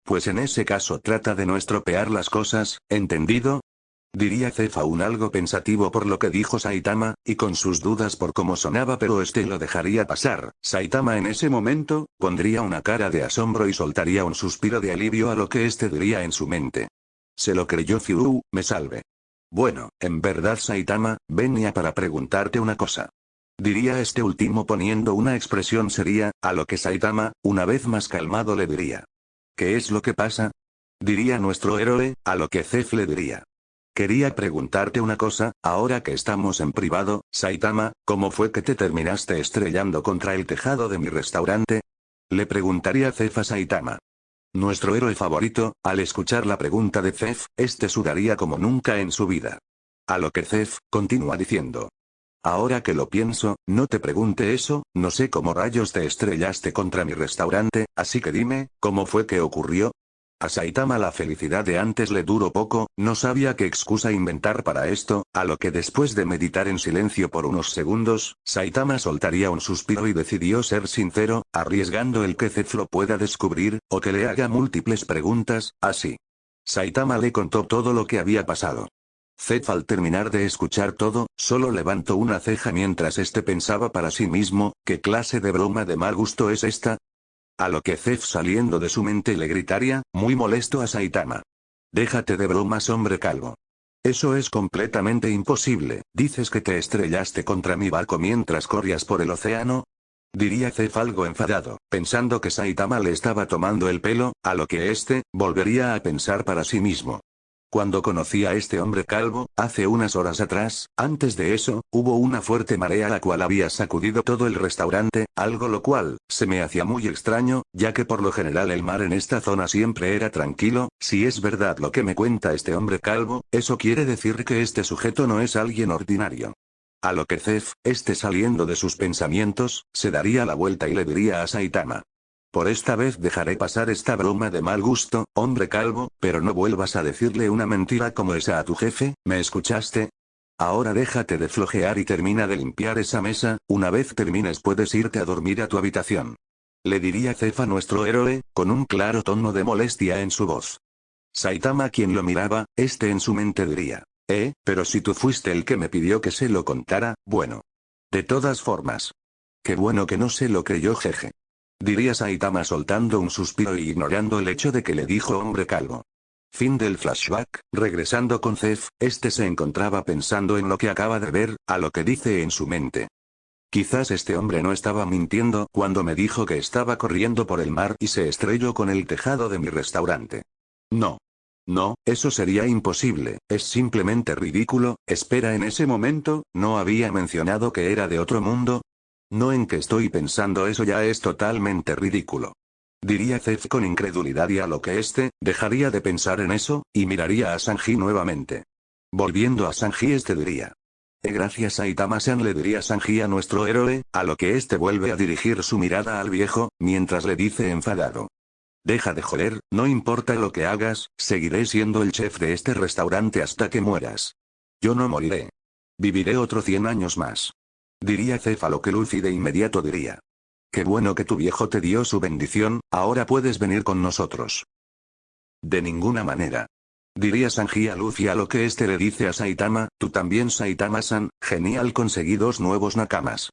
Pues en ese caso trata de no estropear las cosas, ¿entendido? Diría Zef aún algo pensativo por lo que dijo Saitama, y con sus dudas por cómo sonaba, pero lo dejaría pasar. Saitama en ese momento, pondría una cara de asombro y soltaría un suspiro de alivio a lo que diría en su mente. Se lo creyó Fiu, me salve. Bueno, en verdad Saitama, venía para preguntarte una cosa. Diría último poniendo una expresión seria, a lo que Saitama, una vez más calmado, le diría. ¿Qué es lo que pasa? Diría nuestro héroe, a lo que Zef le diría. Quería preguntarte una cosa, ahora que estamos en privado, Saitama, ¿cómo fue que te terminaste estrellando contra el tejado de mi restaurante? Le preguntaría Zef a Saitama. Nuestro héroe favorito, al escuchar la pregunta de Zef, sudaría como nunca en su vida. A lo que Zef, continúa diciendo. Ahora que lo pienso, no te pregunte eso, no sé cómo rayos te estrellaste contra mi restaurante, así que dime, ¿cómo fue que ocurrió? A Saitama la felicidad de antes le duró poco, no sabía qué excusa inventar para esto, a lo que después de meditar en silencio por unos segundos, Saitama soltaría un suspiro y decidió ser sincero, arriesgando el que Zef lo pueda descubrir, o que le haga múltiples preguntas, así. Saitama le contó todo lo que había pasado. Zef, al terminar de escuchar todo, solo levantó una ceja mientras pensaba para sí mismo, ¿qué clase de broma de mal gusto es esta? A lo que Zef, saliendo de su mente, le gritaría, muy molesto, a Saitama. Déjate de bromas, hombre calvo. Eso es completamente imposible. ¿Dices que te estrellaste contra mi barco mientras corrías por el océano? Diría Zef algo enfadado, pensando que Saitama le estaba tomando el pelo, a lo que volvería a pensar para sí mismo. Cuando conocí a hombre calvo, hace unas horas atrás, antes de eso, hubo una fuerte marea la cual había sacudido todo el restaurante, algo lo cual, se me hacía muy extraño, ya que por lo general el mar en esta zona siempre era tranquilo. Si es verdad lo que me cuenta hombre calvo, eso quiere decir que sujeto no es alguien ordinario. A lo que Zef, saliendo de sus pensamientos, se daría la vuelta y le diría a Saitama. Por esta vez dejaré pasar esta broma de mal gusto, hombre calvo, pero no vuelvas a decirle una mentira como esa a tu jefe, ¿me escuchaste? Ahora déjate de flojear y termina de limpiar esa mesa, una vez termines puedes irte a dormir a tu habitación. Le diría Zef a nuestro héroe, con un claro tono de molestia en su voz. Saitama, quien lo miraba, en su mente diría. Pero si tú fuiste el que me pidió que se lo contara, bueno. De todas formas. Qué bueno que no se lo creyó, jeje. Diría Saitama soltando un suspiro y ignorando el hecho de que le dijo hombre calvo. Fin del flashback. Regresando con Zef, se encontraba pensando en lo que acaba de ver, a lo que dice en su mente. Quizás hombre no estaba mintiendo cuando me dijo que estaba corriendo por el mar y se estrelló con el tejado de mi restaurante. No. No, eso sería imposible, es simplemente ridículo. Espera, en ese momento, ¿no había mencionado que era de otro mundo? No, en que estoy pensando eso ya es totalmente ridículo. Diría Zef con incredulidad, y a lo que dejaría de pensar en eso, y miraría a Sanji nuevamente. Volviendo a Sanji, diría. Gracias Saitama-san, le diría Sanji a nuestro héroe, a lo que este vuelve a dirigir su mirada al viejo, mientras le dice enfadado. Deja de joder, no importa lo que hagas, seguiré siendo el chef de este restaurante hasta que mueras. Yo no moriré. Viviré otros 100 años más. Diría Céfalo, que Luffy de inmediato diría. Qué bueno que tu viejo te dio su bendición, ahora puedes venir con nosotros. De ninguna manera. Diría Sanji a Luffy, a lo que este le dice a Saitama, tú también Saitama-san, genial, conseguí 2 nuevos nakamas.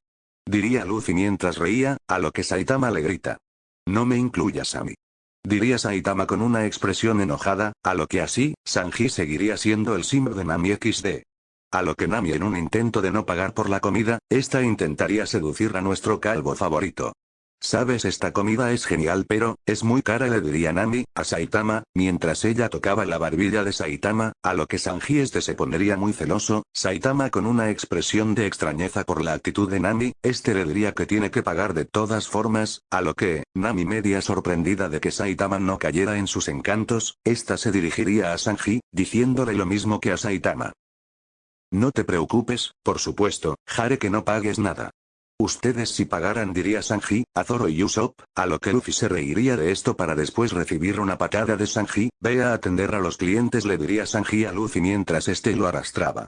Diría Luffy mientras reía, a lo que Saitama le grita. No me incluyas a mí. Diría Saitama con una expresión enojada, a lo que así, Sanji seguiría siendo el simp de Nami XD. A lo que Nami, en un intento de no pagar por la comida, esta intentaría seducir a nuestro calvo favorito. Sabes, esta comida es genial pero, es muy cara, le diría Nami, a Saitama, mientras ella tocaba la barbilla de Saitama, a lo que Sanji este se pondría muy celoso. Saitama con una expresión de extrañeza por la actitud de Nami, este le diría que tiene que pagar de todas formas, a lo que, Nami media sorprendida de que Saitama no cayera en sus encantos, esta se dirigiría a Sanji, diciéndole lo mismo que a Saitama. No te preocupes, por supuesto, haré que no pagues nada. Ustedes si pagaran, diría Sanji, a Zoro y Usopp, a lo que Luffy se reiría de esto para después recibir una patada de Sanji. Ve a atender a los clientes, le diría Sanji a Luffy mientras este lo arrastraba.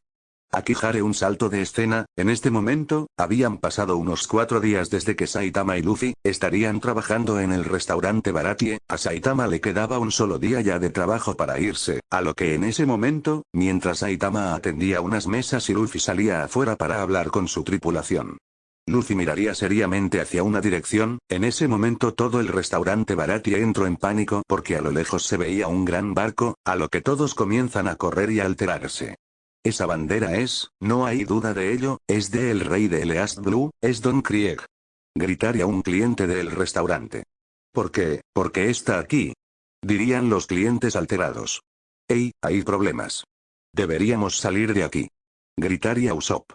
Aquí haré un salto de escena. En este momento, habían pasado unos 4 días desde que Saitama y Luffy estarían trabajando en el restaurante Baratie. A Saitama le quedaba un solo día ya de trabajo para irse, a lo que en ese momento, mientras Saitama atendía unas mesas y Luffy salía afuera para hablar con su tripulación. Luffy miraría seriamente hacia una dirección. En ese momento todo el restaurante Baratie entró en pánico porque a lo lejos se veía un gran barco, a lo que todos comienzan a correr y a alterarse. Esa bandera es, no hay duda de ello, es de el rey de East Blue, es Don Krieg. Gritaría un cliente del restaurante. ¿Por qué? ¿Por qué está aquí? Dirían los clientes alterados. Hey, hay problemas. Deberíamos salir de aquí. Gritaría Usopp.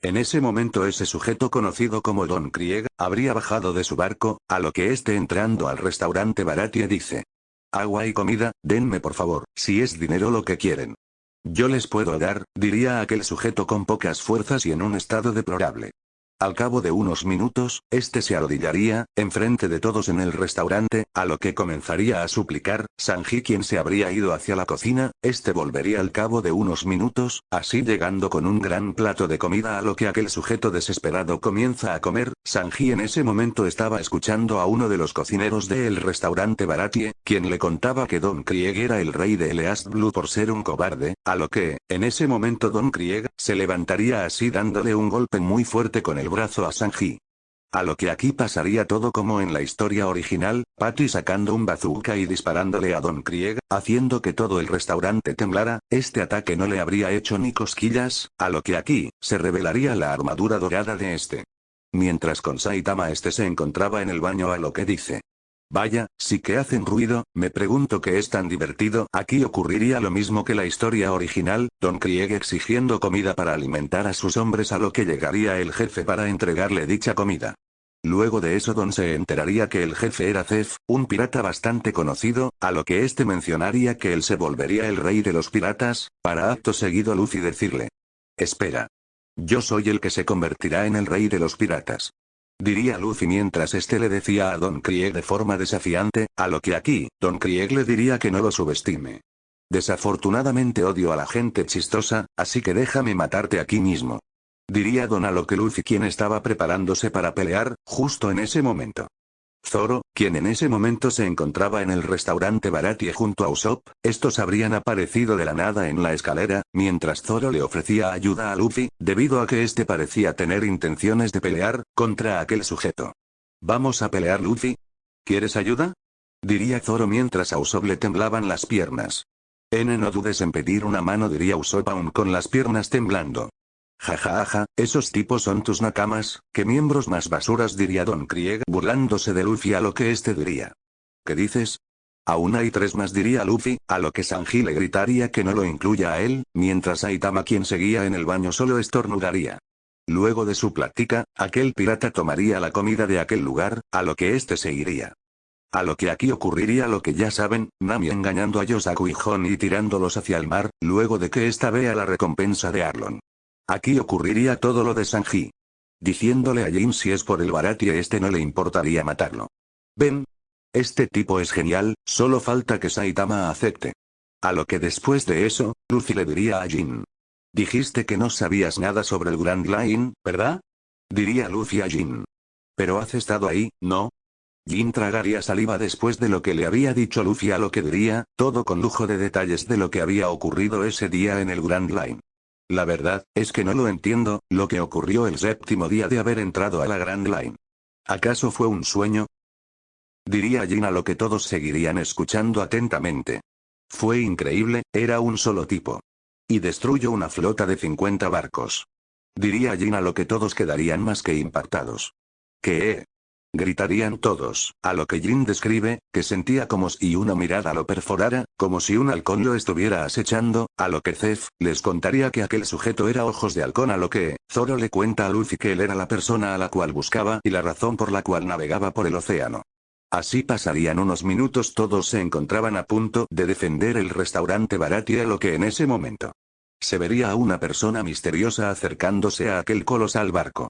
En ese momento ese sujeto conocido como Don Krieg, habría bajado de su barco, a lo que este entrando al restaurante Baratie dice. Agua y comida, denme por favor, si es dinero lo que quieren. Yo les puedo dar, diría aquel sujeto con pocas fuerzas y en un estado deplorable. Al cabo de unos minutos, este se arrodillaría, enfrente de todos en el restaurante, a lo que comenzaría a suplicar. Sanji, quien se habría ido hacia la cocina, este volvería al cabo de unos minutos, así llegando con un gran plato de comida, a lo que aquel sujeto desesperado comienza a comer. Sanji en ese momento estaba escuchando a uno de los cocineros del restaurante Baratie, quien le contaba que Don Krieg era el rey de East Blue por ser un cobarde, a lo que, en ese momento Don Krieg, se levantaría así dándole un golpe muy fuerte con el brazo a Sanji. A lo que aquí pasaría todo como en la historia original, Patty sacando un bazooka y disparándole a Don Krieg, haciendo que todo el restaurante temblara. Este ataque no le habría hecho ni cosquillas, a lo que aquí, se revelaría la armadura dorada de este. Mientras con Saitama este se encontraba en el baño, a lo que dice. Vaya, sí que hacen ruido, me pregunto qué es tan divertido. Aquí ocurriría lo mismo que la historia original, Don Krieg exigiendo comida para alimentar a sus hombres, a lo que llegaría el jefe para entregarle dicha comida. Luego de eso Don se enteraría que el jefe era Zef, un pirata bastante conocido, a lo que este mencionaría que él se volvería el rey de los piratas, para acto seguido Luffy decirle. Espera. Yo soy el que se convertirá en el rey de los piratas. Diría Luffy mientras este le decía a Don Krieg de forma desafiante, a lo que aquí, Don Krieg le diría que no lo subestime. Desafortunadamente odio a la gente chistosa, así que déjame matarte aquí mismo. Diría Don, a lo que Luffy, quien estaba preparándose para pelear, justo en ese momento. Zoro, quien en ese momento se encontraba en el restaurante Baratie junto a Usopp, estos habrían aparecido de la nada en la escalera, mientras Zoro le ofrecía ayuda a Luffy, debido a que este parecía tener intenciones de pelear contra aquel sujeto. ¿Vamos a pelear, Luffy? ¿Quieres ayuda? Diría Zoro mientras a Usopp le temblaban las piernas. No dudes en pedir una mano, diría Usopp aún con las piernas temblando. Jajaja, esos tipos son tus nakamas, ¿qué miembros más basuras? Diría Don Krieg burlándose de Luffy, a lo que este diría. ¿Qué dices? Aún hay 3 más, diría Luffy, a lo que Sanji le gritaría que no lo incluya a él, mientras Saitama, quien seguía en el baño, solo estornudaría. Luego de su plática, aquel pirata tomaría la comida de aquel lugar, a lo que este se iría. A lo que aquí ocurriría lo que ya saben, Nami engañando a Yosaku y Hon y tirándolos hacia el mar, luego de que esta vea la recompensa de Arlong. Aquí ocurriría todo lo de Sanji. Diciéndole a Jin si es por el Baratie no le importaría matarlo. Ven. Este tipo es genial, solo falta que Saitama acepte. A lo que después de eso, Luffy le diría a Jin. Dijiste que no sabías nada sobre el Grand Line, ¿verdad? Diría Luffy a Jin. Pero has estado ahí, ¿no? Jin tragaría saliva después de lo que le había dicho Luffy, a lo que diría, todo con lujo de detalles de lo que había ocurrido ese día en el Grand Line. La verdad, es que no lo entiendo, lo que ocurrió el séptimo día de haber entrado a la Grand Line. ¿Acaso fue un sueño? Diría Jin, a lo que todos seguirían escuchando atentamente. Fue increíble, era un solo tipo. Y destruyó una flota de 50 barcos. Diría Jin, a lo que todos quedarían más que impactados. ¿Qué? Gritarían todos, a lo que Jin describe, que sentía como si una mirada lo perforara, como si un halcón lo estuviera acechando, a lo que Zef les contaría que aquel sujeto era Ojos de Halcón, a lo que Zoro le cuenta a Luffy que él era la persona a la cual buscaba y la razón por la cual navegaba por el océano. Así pasarían unos minutos, todos se encontraban a punto de defender el restaurante Baratie, a lo que en ese momento se vería a una persona misteriosa acercándose a aquel colosal barco.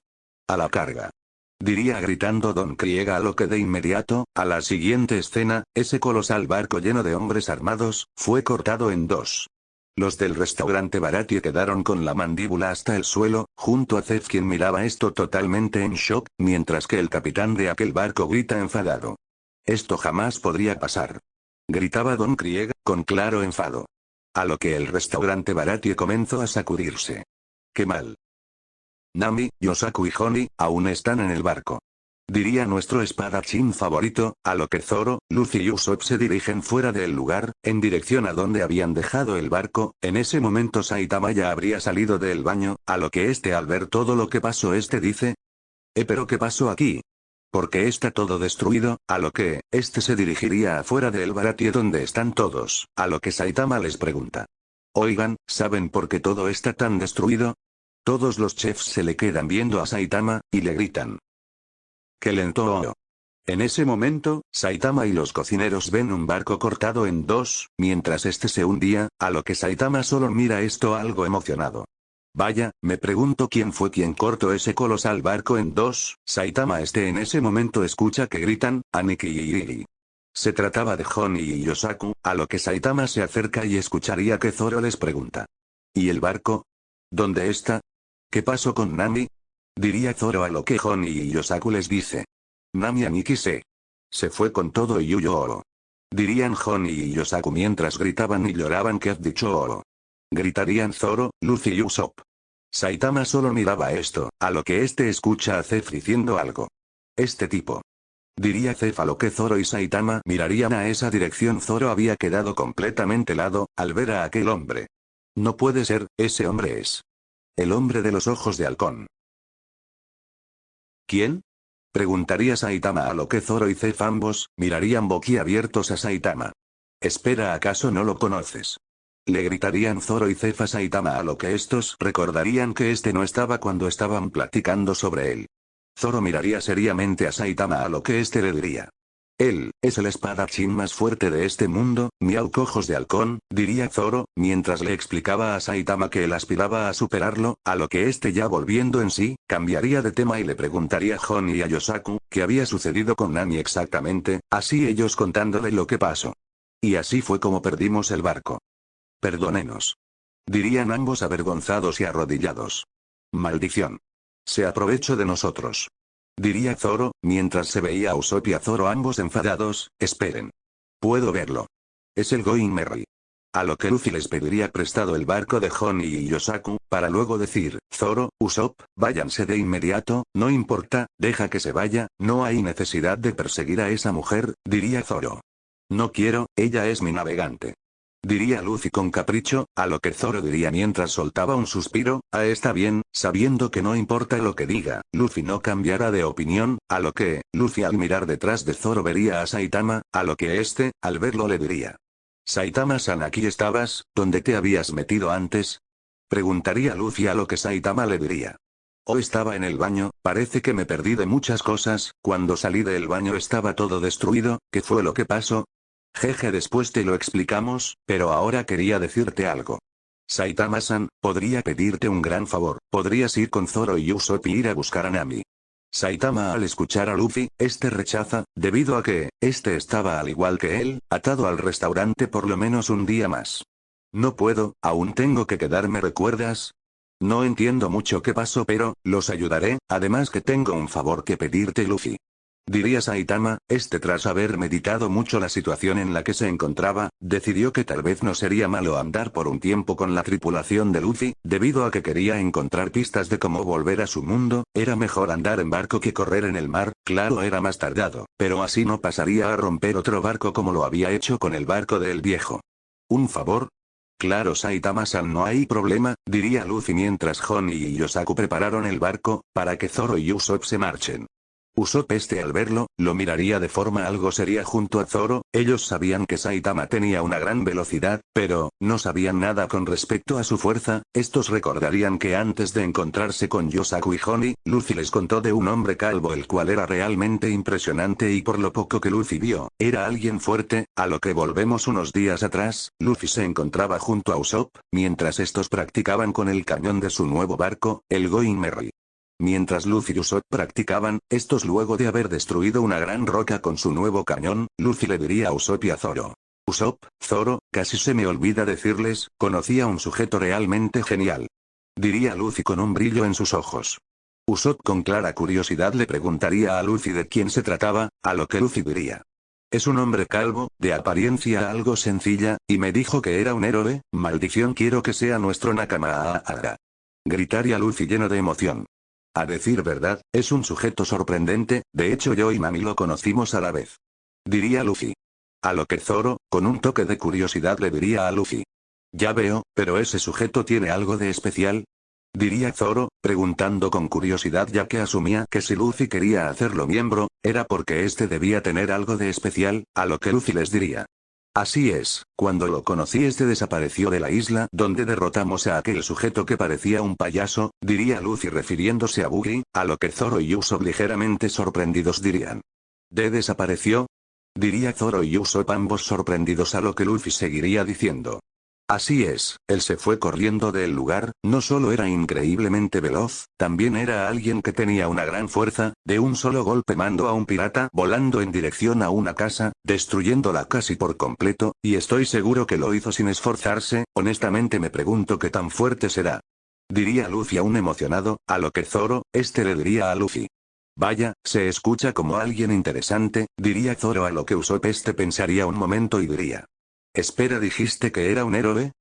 A la carga. Diría gritando Don Krieg, a lo que de inmediato, a la siguiente escena, ese colosal barco lleno de hombres armados, fue cortado en dos. Los del restaurante Baratie quedaron con la mandíbula hasta el suelo, junto a Zef, quien miraba esto totalmente en shock, mientras que el capitán de aquel barco grita enfadado. Esto jamás podría pasar. Gritaba Don Krieg, con claro enfado. A lo que el restaurante Baratie comenzó a sacudirse. ¡Qué mal! Nami, Yosaku y Honey, aún están en el barco. Diría nuestro espadachín favorito, a lo que Zoro, Luffy y Usopp se dirigen fuera del lugar, en dirección a donde habían dejado el barco. En ese momento Saitama ya habría salido del baño, a lo que al ver todo lo que pasó dice. ¿Pero qué pasó aquí? ¿Por qué está todo destruido? A lo que, se dirigiría afuera del Baratie donde están todos, a lo que Saitama les pregunta. Oigan, ¿saben por qué todo está tan destruido? Todos los chefs se le quedan viendo a Saitama, y le gritan. ¡Qué lento! En ese momento, Saitama y los cocineros ven un barco cortado en dos, mientras se hundía, a lo que Saitama solo mira esto algo emocionado. Vaya, me pregunto quién fue quien cortó ese colosal barco en dos. Saitama en ese momento escucha que gritan, Aniki y Iri. Se trataba de Honey y Yosaku, a lo que Saitama se acerca y escucharía que Zoro les pregunta. ¿Y el barco? ¿Dónde está? ¿Qué pasó con Nami? Diría Zoro, a lo que Honey y Yosaku les dice. Nami Aniki se fue con todo y huyó Oro. Dirían Honey y Yosaku mientras gritaban y lloraban, ¿qué has dicho Oro? Gritarían Zoro, Luffy y Usopp. Saitama solo miraba esto, a lo que escucha a Zef diciendo algo. Este tipo. Diría Zef, a lo que Zoro y Saitama mirarían a esa dirección. Zoro había quedado completamente helado, al ver a aquel hombre. No puede ser, ese hombre es el hombre de los ojos de halcón. ¿Quién? Preguntaría Saitama, a lo que Zoro y Zef ambos mirarían boquiabiertos a Saitama. Espera, ¿acaso no lo conoces? Le gritarían Zoro y Zef a Saitama, a lo que estos recordarían que no estaba cuando estaban platicando sobre él. Zoro miraría seriamente a Saitama, a lo que le diría. Él es el espadachín más fuerte de este mundo, miau ojos de halcón, diría Zoro, mientras le explicaba a Saitama que él aspiraba a superarlo, a lo que ya volviendo en sí, cambiaría de tema y le preguntaría a Honey y a Yosaku, qué había sucedido con Nami exactamente, así ellos contándole lo que pasó. Y así fue como perdimos el barco. Perdónenos. Dirían ambos avergonzados y arrodillados. Maldición. Se aprovechó de nosotros. Diría Zoro, mientras se veía a Usopp y a Zoro ambos enfadados, esperen. Puedo verlo. Es el Going Merry. A lo que Luffy les pediría prestado el barco de Honey y Yosaku, para luego decir, Zoro, Usopp, váyanse de inmediato, no importa, deja que se vaya, no hay necesidad de perseguir a esa mujer, diría Zoro. No quiero, ella es mi navegante. Diría Luffy con capricho, a lo que Zoro diría mientras soltaba un suspiro, está bien, sabiendo que no importa lo que diga, Luffy no cambiará de opinión, a lo que, Luffy al mirar detrás de Zoro vería a Saitama, a lo que al verlo le diría. Saitama-san, ¿aquí estabas? ¿Dónde te habías metido antes? Preguntaría Luffy, a lo que Saitama le diría. Estaba en el baño, parece que me perdí de muchas cosas, cuando salí del baño estaba todo destruido, ¿qué fue lo que pasó? Jeje, después te lo explicamos, pero ahora quería decirte algo. Saitama-san, podría pedirte un gran favor, podrías ir con Zoro y Usopp y ir a buscar a Nami. Saitama al escuchar a Luffy, rechaza, debido a que, estaba al igual que él, atado al restaurante por lo menos un día más. No puedo, aún tengo que quedarme, ¿recuerdas? No entiendo mucho qué pasó, pero, los ayudaré, además que tengo un favor que pedirte, Luffy. Diría Saitama, tras haber meditado mucho la situación en la que se encontraba, decidió que tal vez no sería malo andar por un tiempo con la tripulación de Luffy, debido a que quería encontrar pistas de cómo volver a su mundo. Era mejor andar en barco que correr en el mar, claro, era más tardado, pero así no pasaría a romper otro barco como lo había hecho con el barco del viejo. ¿Un favor? Claro, Saitama-san, no hay problema, diría Luffy mientras Honi y Yosaku prepararon el barco, para que Zoro y Usopp se marchen. Usopp al verlo, lo miraría de forma algo seria junto a Zoro. Ellos sabían que Saitama tenía una gran velocidad, pero, no sabían nada con respecto a su fuerza. Estos recordarían que antes de encontrarse con Yosaku y Honi, Luffy les contó de un hombre calvo el cual era realmente impresionante y por lo poco que Luffy vio, era alguien fuerte. A lo que volvemos unos días atrás, Luffy se encontraba junto a Usopp, mientras estos practicaban con el cañón de su nuevo barco, el Going Merry. Mientras Luffy y Usopp practicaban, luego de haber destruido una gran roca con su nuevo cañón, Luffy le diría a Usopp y a Zoro. Usopp, Zoro, casi se me olvida decirles, conocí a un sujeto realmente genial. Diría Luffy con un brillo en sus ojos. Usopp con clara curiosidad le preguntaría a Luffy de quién se trataba, a lo que Luffy diría. Es un hombre calvo, de apariencia algo sencilla, y me dijo que era un héroe. Maldición, quiero que sea nuestro Nakama. Gritaría Luffy lleno de emoción. A decir verdad, es un sujeto sorprendente, de hecho yo y Nami lo conocimos a la vez. Diría Luffy. A lo que Zoro, con un toque de curiosidad le diría a Luffy. Ya veo, pero ese sujeto tiene algo de especial. Diría Zoro, preguntando con curiosidad ya que asumía que si Luffy quería hacerlo miembro, era porque debía tener algo de especial, a lo que Luffy les diría. Así es, cuando lo conocí desapareció de la isla donde derrotamos a aquel sujeto que parecía un payaso, diría Luffy refiriéndose a Buggy, a lo que Zoro y Usopp ligeramente sorprendidos dirían. ¿Desapareció? Diría Zoro y Usopp ambos sorprendidos, a lo que Luffy seguiría diciendo. Así es, él se fue corriendo del lugar. No solo era increíblemente veloz, también era alguien que tenía una gran fuerza. De un solo golpe mandó a un pirata volando en dirección a una casa, destruyéndola casi por completo, y estoy seguro que lo hizo sin esforzarse. Honestamente me pregunto qué tan fuerte será. Diría Luffy aún emocionado, a lo que Zoro, le diría a Luffy. Vaya, se escucha como alguien interesante, diría Zoro, a lo que Usopp pensaría un momento y diría. Espera, ¿dijiste que era un héroe?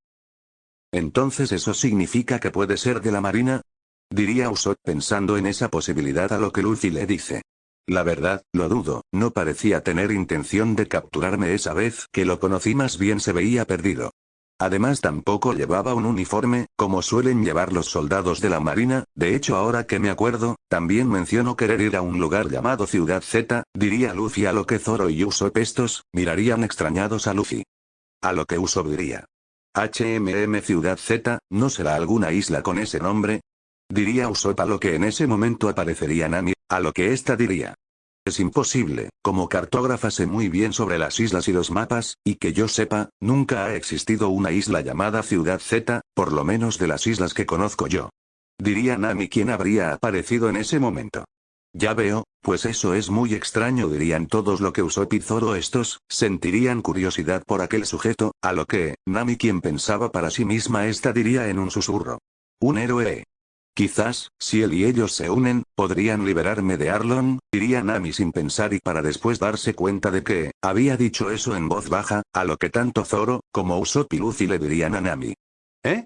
¿Entonces eso significa que puede ser de la marina? Diría Usopp pensando en esa posibilidad, a lo que Luffy le dice. La verdad, lo dudo, no parecía tener intención de capturarme esa vez que lo conocí, más bien se veía perdido. Además tampoco llevaba un uniforme, como suelen llevar los soldados de la marina. De hecho, ahora que me acuerdo, también mencionó querer ir a un lugar llamado Ciudad Z, diría Luffy, a lo que Zoro y Usopp mirarían extrañados a Luffy. A lo que Usopp diría. Ciudad Z, ¿no será alguna isla con ese nombre? Diría Usopp, a lo que en ese momento aparecería Nami, a lo que diría. Es imposible, como cartógrafa sé muy bien sobre las islas y los mapas, y que yo sepa, nunca ha existido una isla llamada Ciudad Z, por lo menos de las islas que conozco yo. Diría Nami, quien habría aparecido en ese momento. Ya veo, pues eso es muy extraño, dirían todos, lo que Usopp y Zoro sentirían curiosidad por aquel sujeto, a lo que, Nami, quien pensaba para sí misma, diría en un susurro. Un héroe. Quizás, si él y ellos se unen, podrían liberarme de Arlong, diría Nami sin pensar, y para después darse cuenta de que, había dicho eso en voz baja, a lo que tanto Zoro, como Usopp y Luffy le dirían a Nami. ¿Eh?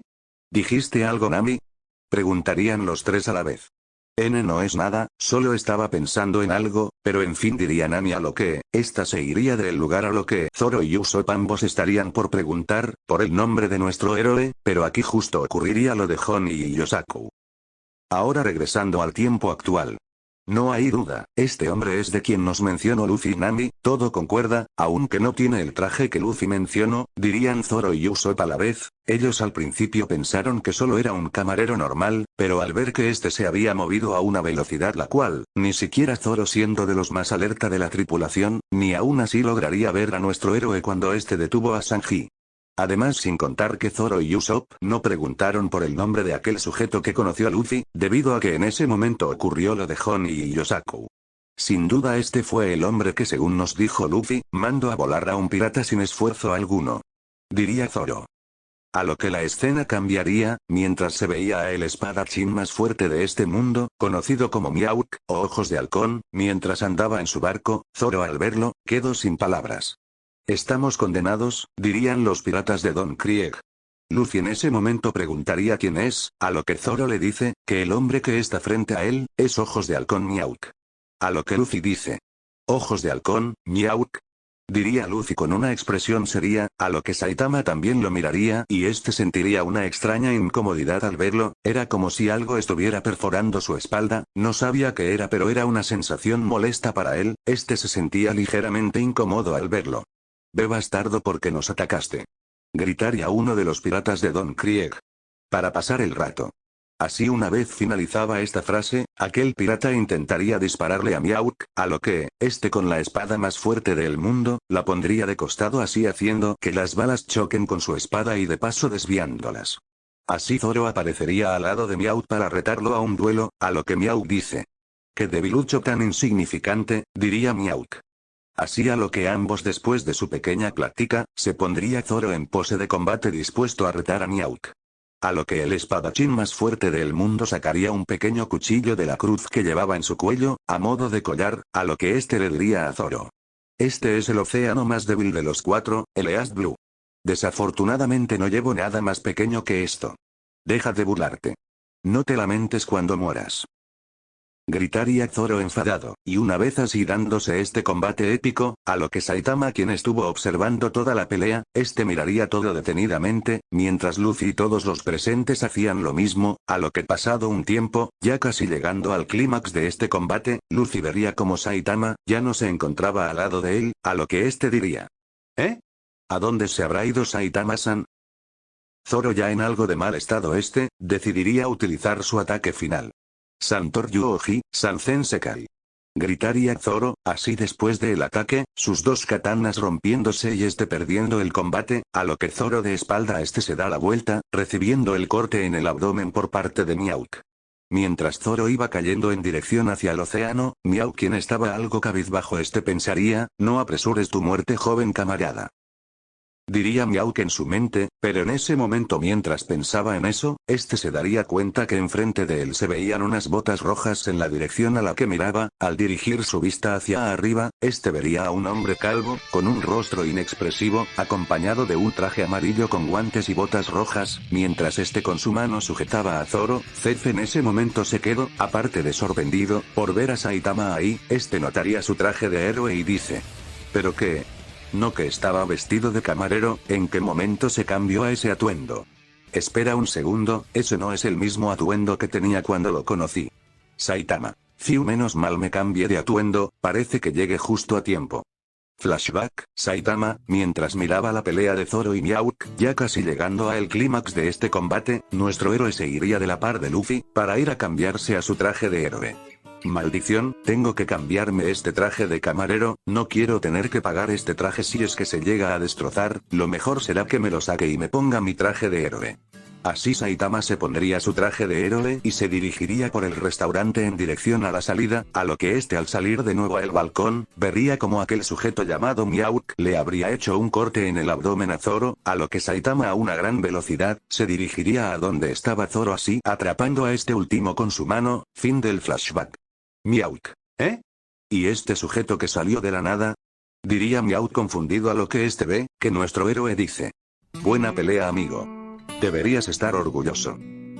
¿Dijiste algo, Nami? Preguntarían los tres a la vez. No es nada, solo estaba pensando en algo, pero en fin, diría Nami, a lo que, se iría del lugar, a lo que Zoro y Usopp ambos estarían por preguntar, por el nombre de nuestro héroe, pero aquí justo ocurriría lo de Honi y Yosaku. Ahora regresando al tiempo actual. No hay duda, hombre es de quien nos mencionó Luffy y Nami, todo concuerda, aunque no tiene el traje que Luffy mencionó, dirían Zoro y Usopp a la vez. Ellos al principio pensaron que solo era un camarero normal, pero al ver que se había movido a una velocidad la cual, ni siquiera Zoro, siendo de los más alerta de la tripulación, ni aún así lograría ver a nuestro héroe cuando detuvo a Sanji. Además, sin contar que Zoro y Usopp no preguntaron por el nombre de aquel sujeto que conoció a Luffy, debido a que en ese momento ocurrió lo de Honi y Yosaku. Sin duda este fue el hombre que, según nos dijo Luffy, mandó a volar a un pirata sin esfuerzo alguno. Diría Zoro. A lo que la escena cambiaría, mientras se veía a el espadachín más fuerte de este mundo, conocido como Mihawk, o Ojos de Halcón, mientras andaba en su barco. Zoro al verlo, quedó sin palabras. Estamos condenados, dirían los piratas de Don Krieg. Luffy en ese momento preguntaría quién es, a lo que Zoro le dice, que el hombre que está frente a él, es Ojos de Halcón Mihawk. A lo que Luffy dice. ¿Ojos de Halcón, Mihawk? Diría Luffy con una expresión seria, a lo que Saitama también lo miraría y este sentiría una extraña incomodidad al verlo, era como si algo estuviera perforando su espalda, no sabía qué era pero era una sensación molesta para él, este se sentía ligeramente incómodo al verlo. Ve bastardo porque nos atacaste. Gritaría uno de los piratas de Don Krieg. Para pasar el rato. Así una vez finalizaba esta frase, aquel pirata intentaría dispararle a Mihawk, a lo que, este con la espada más fuerte del mundo, la pondría de costado así haciendo que las balas choquen con su espada y de paso desviándolas. Así Zoro aparecería al lado de Mihawk para retarlo a un duelo, a lo que Mihawk dice. Qué debilucho tan insignificante, diría Mihawk. Así a lo que ambos después de su pequeña plática, se pondría Zoro en pose de combate dispuesto a retar a Mihawk. A lo que el espadachín más fuerte del mundo sacaría un pequeño cuchillo de la cruz que llevaba en su cuello, a modo de collar, a lo que este le diría a Zoro. Este es el océano más débil de los cuatro, el East Blue. Desafortunadamente no llevo nada más pequeño que esto. Deja de burlarte. No te lamentes cuando mueras. Gritaría Zoro enfadado, y una vez así dándose este combate épico, a lo que Saitama quien estuvo observando toda la pelea, este miraría todo detenidamente, mientras Luffy y todos los presentes hacían lo mismo, a lo que pasado un tiempo, ya casi llegando al clímax de este combate, Luffy vería como Saitama, ya no se encontraba al lado de él, a lo que este diría. ¿Eh? ¿A dónde se habrá ido Saitama-san? Zoro ya en algo de mal estado decidiría utilizar su ataque final. Santoryu Oji, Sanzen Sekai. Gritaría Zoro, así después del ataque, sus dos katanas rompiéndose y perdiendo el combate, a lo que Zoro de espalda a se da la vuelta, recibiendo el corte en el abdomen por parte de Mihawk. Mientras Zoro iba cayendo en dirección hacia el océano, Mihawk quien estaba algo cabizbajo pensaría, no apresures tu muerte joven camarada. Diría Mihawk en su mente, pero en ese momento mientras pensaba en eso, se daría cuenta que enfrente de él se veían unas botas rojas en la dirección a la que miraba, al dirigir su vista hacia arriba, vería a un hombre calvo, con un rostro inexpresivo, acompañado de un traje amarillo con guantes y botas rojas, mientras con su mano sujetaba a Zoro. Zeff en ese momento se quedó, aparte de sorprendido, por ver a Saitama ahí, notaría su traje de héroe y dice. ¿Pero qué? No que estaba vestido de camarero, ¿en qué momento se cambió a ese atuendo? Espera un segundo, ese no es el mismo atuendo que tenía cuando lo conocí. Saitama. Fiu, menos mal me cambié de atuendo, parece que llegue justo a tiempo. Flashback, Saitama, mientras miraba la pelea de Zoro y Mihawk, ya casi llegando al clímax de este combate, nuestro héroe se iría de la par de Luffy, para ir a cambiarse a su traje de héroe. Maldición, tengo que cambiarme traje de camarero, no quiero tener que pagar traje si es que se llega a destrozar, lo mejor será que me lo saque y me ponga mi traje de héroe. Así Saitama se pondría su traje de héroe y se dirigiría por el restaurante en dirección a la salida, a lo que al salir de nuevo al balcón, vería como aquel sujeto llamado Mihawk le habría hecho un corte en el abdomen a Zoro, a lo que Saitama a una gran velocidad, se dirigiría a donde estaba Zoro así atrapando a último con su mano. Fin del flashback. Mihawk. ¿Eh? ¿Y sujeto que salió de la nada? Diría Mihawk confundido a lo que ve, que nuestro héroe dice. Buena pelea amigo. Deberías estar orgulloso.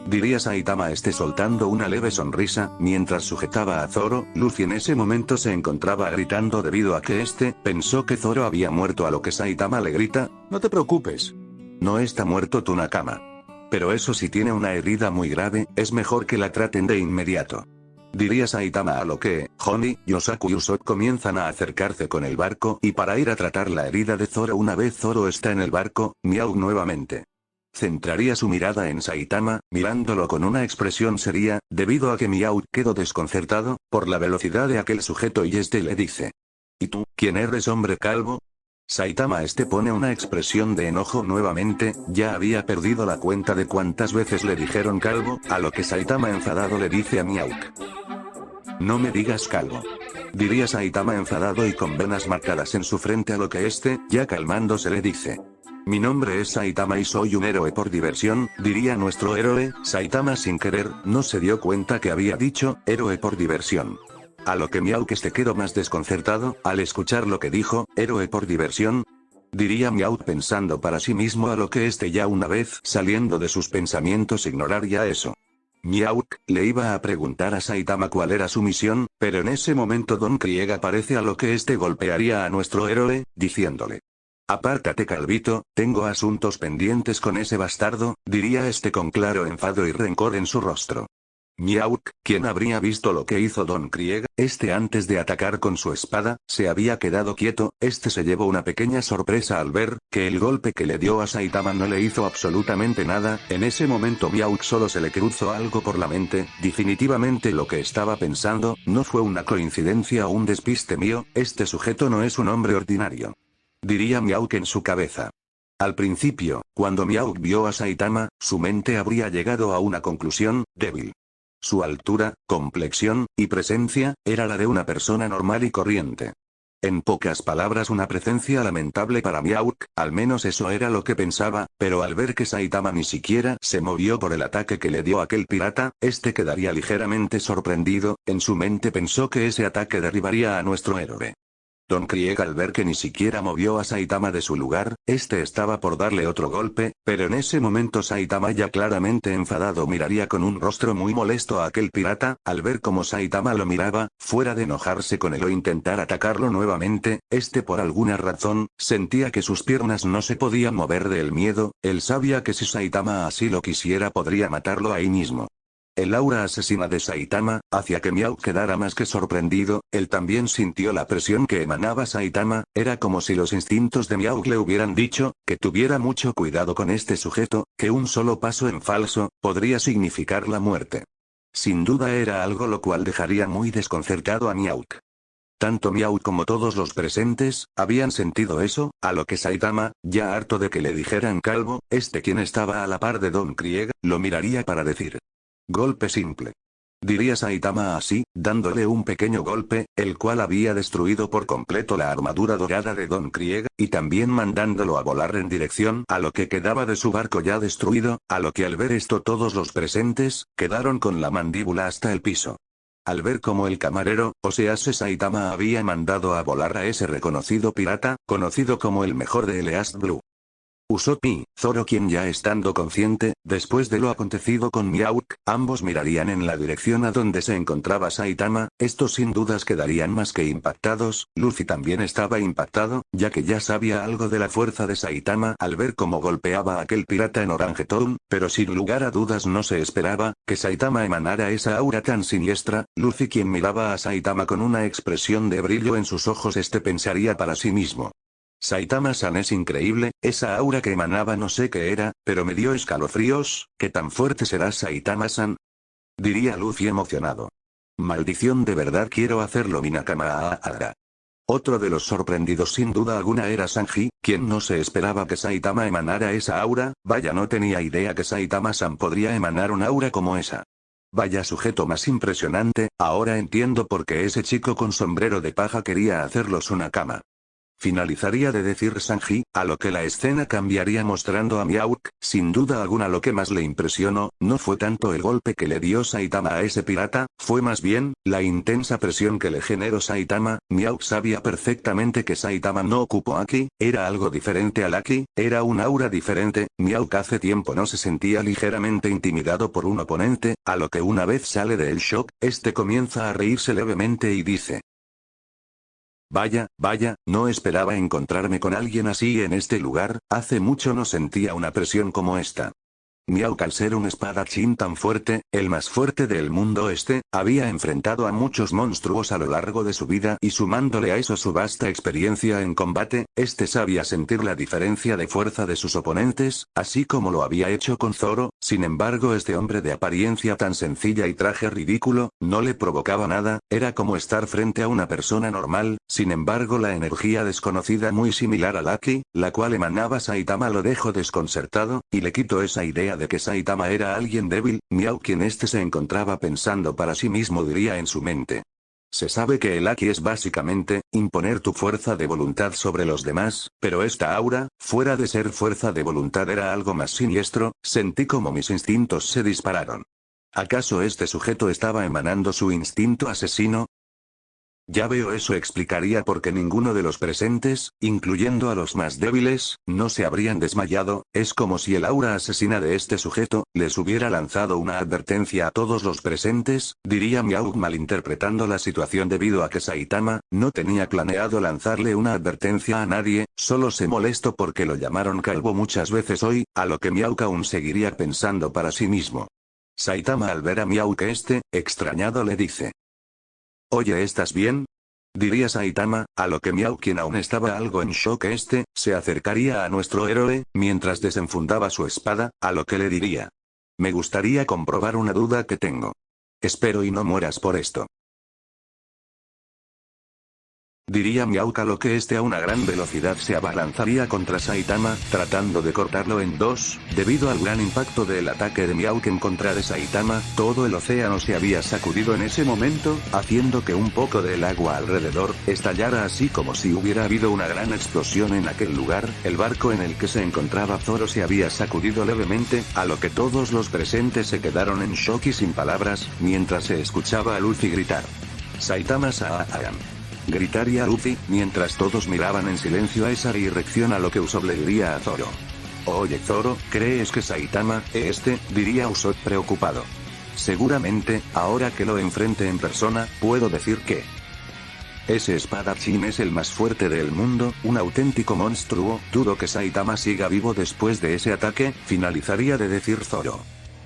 Diría Saitama soltando una leve sonrisa, mientras sujetaba a Zoro. Luffy en ese momento se encontraba gritando debido a que pensó que Zoro había muerto, a lo que Saitama le grita, no te preocupes. No está muerto tu Nakama. Pero eso sí tiene una herida muy grave, es mejor que la traten de inmediato. Diría Saitama a lo que, Honi, Yosaku y Usopp comienzan a acercarse con el barco y para ir a tratar la herida de Zoro. Una vez Zoro está en el barco, Mihawk nuevamente centraría su mirada en Saitama, mirándolo con una expresión seria, debido a que Mihawk quedó desconcertado, por la velocidad de aquel sujeto y le dice. ¿Y tú, quién eres hombre calvo? Saitama pone una expresión de enojo nuevamente, ya había perdido la cuenta de cuántas veces le dijeron calvo, a lo que Saitama enfadado le dice a Mihawk. No me digas calvo. Diría Saitama enfadado y con venas marcadas en su frente, a lo que ya calmándose, le dice. Mi nombre es Saitama y soy un héroe por diversión, diría nuestro héroe. Saitama sin querer, no se dio cuenta que había dicho, héroe por diversión. A lo que Mihawk quedó más desconcertado, al escuchar lo que dijo, héroe por diversión. Diría Mihawk pensando para sí mismo, a lo que ya una vez saliendo de sus pensamientos ignoraría eso. Mihawk le iba a preguntar a Saitama cuál era su misión, pero en ese momento Don Krieg aparece, a lo que golpearía a nuestro héroe, diciéndole. Apártate calvito, tengo asuntos pendientes con ese bastardo, diría con claro enfado y rencor en su rostro. Mihawk, quien habría visto lo que hizo Don Krieg, antes de atacar con su espada, se había quedado quieto. Se llevó una pequeña sorpresa al ver que el golpe que le dio a Saitama no le hizo absolutamente nada. En ese momento Mihawk solo se le cruzó algo por la mente, definitivamente lo que estaba pensando, no fue una coincidencia o un despiste mío, sujeto no es un hombre ordinario. Diría Mihawk en su cabeza. Al principio, cuando Mihawk vio a Saitama, su mente habría llegado a una conclusión, débil. Su altura, complexión, y presencia, era la de una persona normal y corriente. En pocas palabras, una presencia lamentable para Mihawk, al menos eso era lo que pensaba, pero al ver que Saitama ni siquiera se movió por el ataque que le dio aquel pirata, quedaría ligeramente sorprendido. En su mente pensó que ese ataque derribaría a nuestro héroe. Don Krieg, al ver que ni siquiera movió a Saitama de su lugar, estaba por darle otro golpe, pero en ese momento Saitama, ya claramente enfadado, miraría con un rostro muy molesto a aquel pirata. Al ver cómo Saitama lo miraba, fuera de enojarse con él o intentar atacarlo nuevamente, por alguna razón, sentía que sus piernas no se podían mover del miedo. Él sabía que si Saitama así lo quisiera podría matarlo ahí mismo. El aura asesina de Saitama hacía que Mihawk quedara más que sorprendido. Él también sintió la presión que emanaba Saitama, era como si los instintos de Mihawk le hubieran dicho, que tuviera mucho cuidado con sujeto, que un solo paso en falso, podría significar la muerte. Sin duda era algo lo cual dejaría muy desconcertado a Mihawk. Tanto Mihawk como todos los presentes, habían sentido eso, a lo que Saitama, ya harto de que le dijeran calvo, quien estaba a la par de Don Krieg, lo miraría para decir. Golpe simple. Diría Saitama así, dándole un pequeño golpe, el cual había destruido por completo la armadura dorada de Don Krieg, y también mandándolo a volar en dirección a lo que quedaba de su barco ya destruido, a lo que al ver esto todos los presentes, quedaron con la mandíbula hasta el piso. Al ver cómo el camarero, o sea Saitama, había mandado a volar a ese reconocido pirata, conocido como el mejor de East Blue. Usopp y Zoro, quien ya estando consciente, después de lo acontecido con Mihawk, ambos mirarían en la dirección a donde se encontraba Saitama. Estos sin dudas quedarían más que impactados. Luffy también estaba impactado, ya que ya sabía algo de la fuerza de Saitama al ver cómo golpeaba a aquel pirata en Orange Town, pero sin lugar a dudas no se esperaba que Saitama emanara esa aura tan siniestra. Luffy, quien miraba a Saitama con una expresión de brillo en sus ojos, pensaría para sí mismo. Saitama-san es increíble, esa aura que emanaba no sé qué era, pero me dio escalofríos. ¿Qué tan fuerte será Saitama-san? Diría Luffy emocionado. Maldición, de verdad quiero hacerlo, mi Nakama. Otro de los sorprendidos sin duda alguna era Sanji, quien no se esperaba que Saitama emanara esa aura. Vaya, no tenía idea que Saitama-san podría emanar un aura como esa. Vaya sujeto más impresionante, ahora entiendo por qué ese chico con sombrero de paja quería hacerlo su Nakama. Finalizaría de decir Sanji, a lo que la escena cambiaría mostrando a Mihawk. Sin duda alguna lo que más le impresionó, no fue tanto el golpe que le dio Saitama a ese pirata, fue más bien, la intensa presión que le generó Saitama. Mihawk sabía perfectamente que Saitama no ocupó Aki, era algo diferente al Aki, era un aura diferente. Mihawk hace tiempo no se sentía ligeramente intimidado por un oponente, a lo que una vez sale del shock, comienza a reírse levemente y dice. Vaya, no esperaba encontrarme con alguien así en este lugar, hace mucho no sentía una presión como esta. Mihawk, al ser un espadachín tan fuerte, el más fuerte del mundo había enfrentado a muchos monstruos a lo largo de su vida y sumándole a eso su vasta experiencia en combate, sabía sentir la diferencia de fuerza de sus oponentes, así como lo había hecho con Zoro. Sin embargo, este hombre de apariencia tan sencilla y traje ridículo, no le provocaba nada, era como estar frente a una persona normal. Sin embargo, la energía desconocida muy similar a Lucky, la cual emanaba Saitama, lo dejó desconcertado, y le quitó esa idea de que Saitama era alguien débil. Mihawk, quien se encontraba pensando para sí mismo, diría en su mente: se sabe que el Haki es básicamente imponer tu fuerza de voluntad sobre los demás, pero esta aura, fuera de ser fuerza de voluntad, era algo más siniestro. Sentí como mis instintos se dispararon. ¿Acaso este sujeto estaba emanando su instinto asesino? Ya veo, eso explicaría por qué ninguno de los presentes, incluyendo a los más débiles, no se habrían desmayado. Es como si el aura asesina de este sujeto les hubiera lanzado una advertencia a todos los presentes, diría Mihawk, malinterpretando la situación debido a que Saitama no tenía planeado lanzarle una advertencia a nadie, solo se molestó porque lo llamaron calvo muchas veces hoy, a lo que Mihawk aún seguiría pensando para sí mismo. Saitama, al ver a Mihawk, extrañado, le dice: oye, ¿estás bien? Diría Saitama, a lo que Mihawk, quien aún estaba algo en shock, se acercaría a nuestro héroe, mientras desenfundaba su espada, a lo que le diría: me gustaría comprobar una duda que tengo. Espero y no mueras por esto. Diría Mihawk, a lo que a una gran velocidad se abalanzaría contra Saitama, tratando de cortarlo en dos. Debido al gran impacto del ataque de Mihawk en contra de Saitama, todo el océano se había sacudido en ese momento, haciendo que un poco del agua alrededor estallara, así como si hubiera habido una gran explosión en aquel lugar. El barco en el que se encontraba Zoro se había sacudido levemente, a lo que todos los presentes se quedaron en shock y sin palabras, mientras se escuchaba a Luffy gritar: Saitama Saayan. Gritaría Luffy, mientras todos miraban en silencio a esa dirección, a lo que Usopp le diría a Zoro: oye Zoro, ¿crees que Saitama diría Usopp preocupado? Seguramente, ahora que lo enfrente en persona, puedo decir que ese espadachín es el más fuerte del mundo, un auténtico monstruo. Dudo que Saitama siga vivo después de ese ataque, finalizaría de decir Zoro.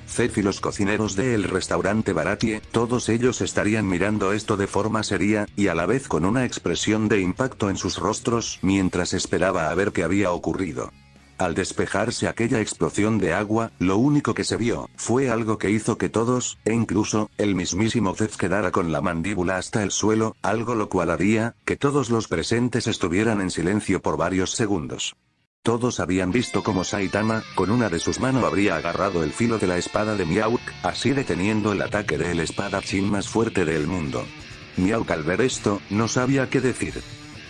Zef y los cocineros del restaurante Baratie, todos ellos estarían mirando esto de forma seria, y a la vez con una expresión de impacto en sus rostros, mientras esperaba a ver qué había ocurrido. Al despejarse aquella explosión de agua, lo único que se vio fue algo que hizo que todos, e incluso el mismísimo Zef, quedara con la mandíbula hasta el suelo, algo lo cual haría que todos los presentes estuvieran en silencio por varios segundos. Todos habían visto cómo Saitama, con una de sus manos, habría agarrado el filo de la espada de Mihawk, así deteniendo el ataque del espadachín más fuerte del mundo. Mihawk, al ver esto, no sabía qué decir.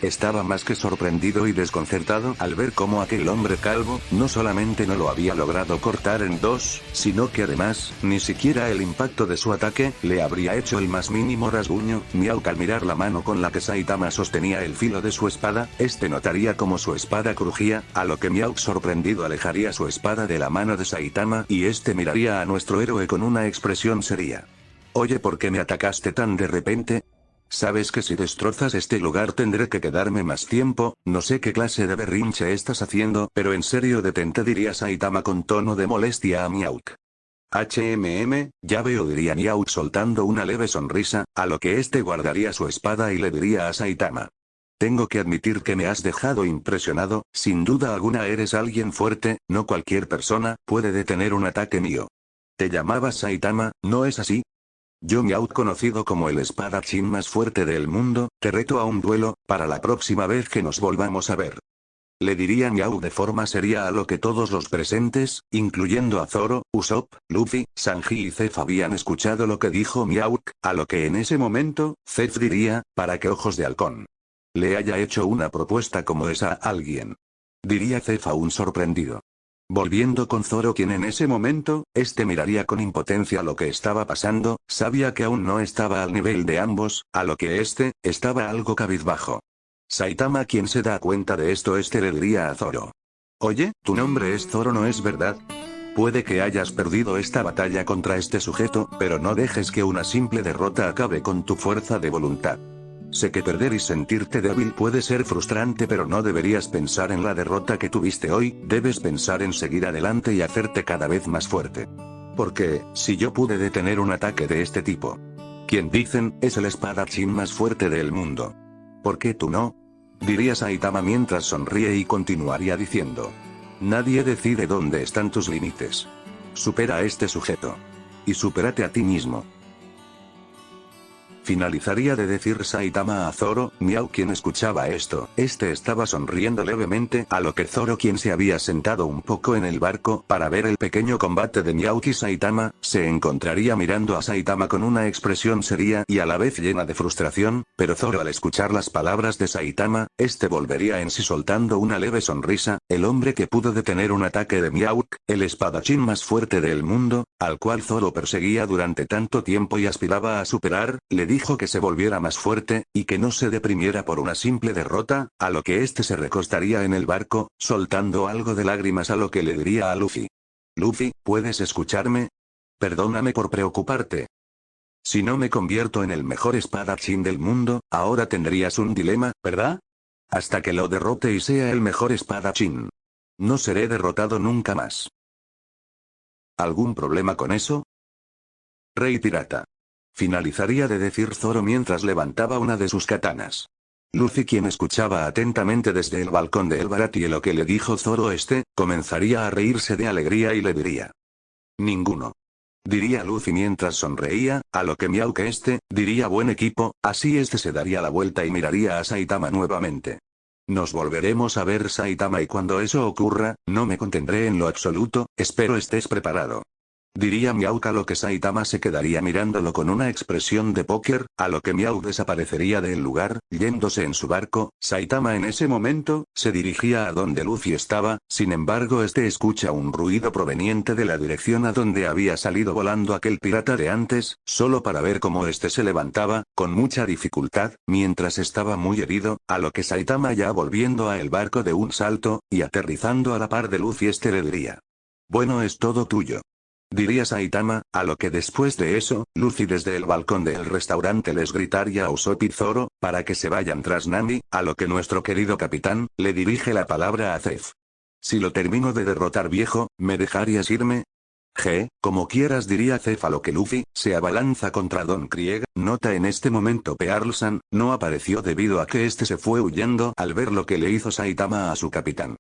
Estaba más que sorprendido y desconcertado al ver cómo aquel hombre calvo no solamente no lo había logrado cortar en dos, sino que además, ni siquiera el impacto de su ataque le habría hecho el más mínimo rasguño. Mihawk, al mirar la mano con la que Saitama sostenía el filo de su espada, notaría como su espada crujía, a lo que Mihawk, sorprendido, alejaría su espada de la mano de Saitama y miraría a nuestro héroe con una expresión seria. Oye, ¿por qué me atacaste tan de repente? Sabes que si destrozas este lugar tendré que quedarme más tiempo. No sé qué clase de berrinche estás haciendo, pero en serio detente, diría Saitama con tono de molestia a Mihawk. Ya veo, diría Mihawk soltando una leve sonrisa, a lo que guardaría su espada y le diría a Saitama: tengo que admitir que me has dejado impresionado, sin duda alguna eres alguien fuerte, no cualquier persona puede detener un ataque mío. Te llamabas Saitama, ¿no es así? Yo, Mihawk, conocido como el espadachín más fuerte del mundo, te reto a un duelo, para la próxima vez que nos volvamos a ver. Le diría Mihawk de forma seria, a lo que todos los presentes, incluyendo a Zoro, Usopp, Luffy, Sanji y Zef, habían escuchado lo que dijo Mihawk, a lo que en ese momento, Zef diría: para que Ojos de Halcón le haya hecho una propuesta como esa a alguien. Diría Zef aún sorprendido. Volviendo con Zoro, quien en ese momento, miraría con impotencia lo que estaba pasando, sabía que aún no estaba al nivel de ambos, a lo que estaba algo cabizbajo. Saitama, quien se da cuenta de esto, le diría a Zoro: oye, tu nombre es Zoro, ¿no es verdad? Puede que hayas perdido esta batalla contra este sujeto, pero no dejes que una simple derrota acabe con tu fuerza de voluntad. Sé que perder y sentirte débil puede ser frustrante, pero no deberías pensar en la derrota que tuviste hoy, debes pensar en seguir adelante y hacerte cada vez más fuerte. Porque, si yo pude detener un ataque de este tipo, quien dicen, es el espadachín más fuerte del mundo. ¿Por qué tú no? Diría Saitama mientras sonríe y continuaría diciendo. Nadie decide dónde están tus límites. Supera a este sujeto. Y supérate a ti mismo. Finalizaría de decir Saitama a Zoro, Miau quien escuchaba esto, este estaba sonriendo levemente, a lo que Zoro quien se había sentado un poco en el barco, para ver el pequeño combate de Miau y Saitama, se encontraría mirando a Saitama con una expresión seria y a la vez llena de frustración, pero Zoro al escuchar las palabras de Saitama, este volvería en sí soltando una leve sonrisa, el hombre que pudo detener un ataque de Miau, el espadachín más fuerte del mundo, al cual Zoro perseguía durante tanto tiempo y aspiraba a superar, le dijo que se volviera más fuerte, y que no se deprimiera por una simple derrota, a lo que este se recostaría en el barco, soltando algo de lágrimas a lo que le diría a Luffy. Luffy, ¿puedes escucharme? Perdóname por preocuparte. Si no me convierto en el mejor espadachín del mundo, ahora tendrías un dilema, ¿verdad? Hasta que lo derrote y sea el mejor espadachín. No seré derrotado nunca más. ¿Algún problema con eso? Rey pirata. Finalizaría de decir Zoro mientras levantaba una de sus katanas. Luffy quien escuchaba atentamente desde el balcón de El Baratie lo que le dijo Zoro comenzaría a reírse de alegría y le diría. Ninguno. Diría Luffy mientras sonreía, a lo que Miau que diría buen equipo, así se daría la vuelta y miraría a Saitama nuevamente. Nos volveremos a ver Saitama y cuando eso ocurra, no me contendré en lo absoluto, espero estés preparado. Diría Miau a lo que Saitama se quedaría mirándolo con una expresión de póker, a lo que Miau desaparecería del lugar, yéndose en su barco. Saitama en ese momento, se dirigía a donde Luffy estaba, sin embargo escucha un ruido proveniente de la dirección a donde había salido volando aquel pirata de antes, solo para ver cómo se levantaba, con mucha dificultad, mientras estaba muy herido, a lo que Saitama ya volviendo a el barco de un salto, y aterrizando a la par de Luffy le diría. Bueno es todo tuyo. Diría Saitama, a lo que después de eso, Luffy desde el balcón del restaurante les gritaría a Usopp y Zoro, para que se vayan tras Nami, a lo que nuestro querido capitán, le dirige la palabra a Zef. Si lo termino de derrotar viejo, ¿me dejarías irme? Como quieras diría Zef a lo que Luffy, se abalanza contra Don Krieg, nota en este momento Pearl-san, no apareció debido a que se fue huyendo al ver lo que le hizo Saitama a su capitán.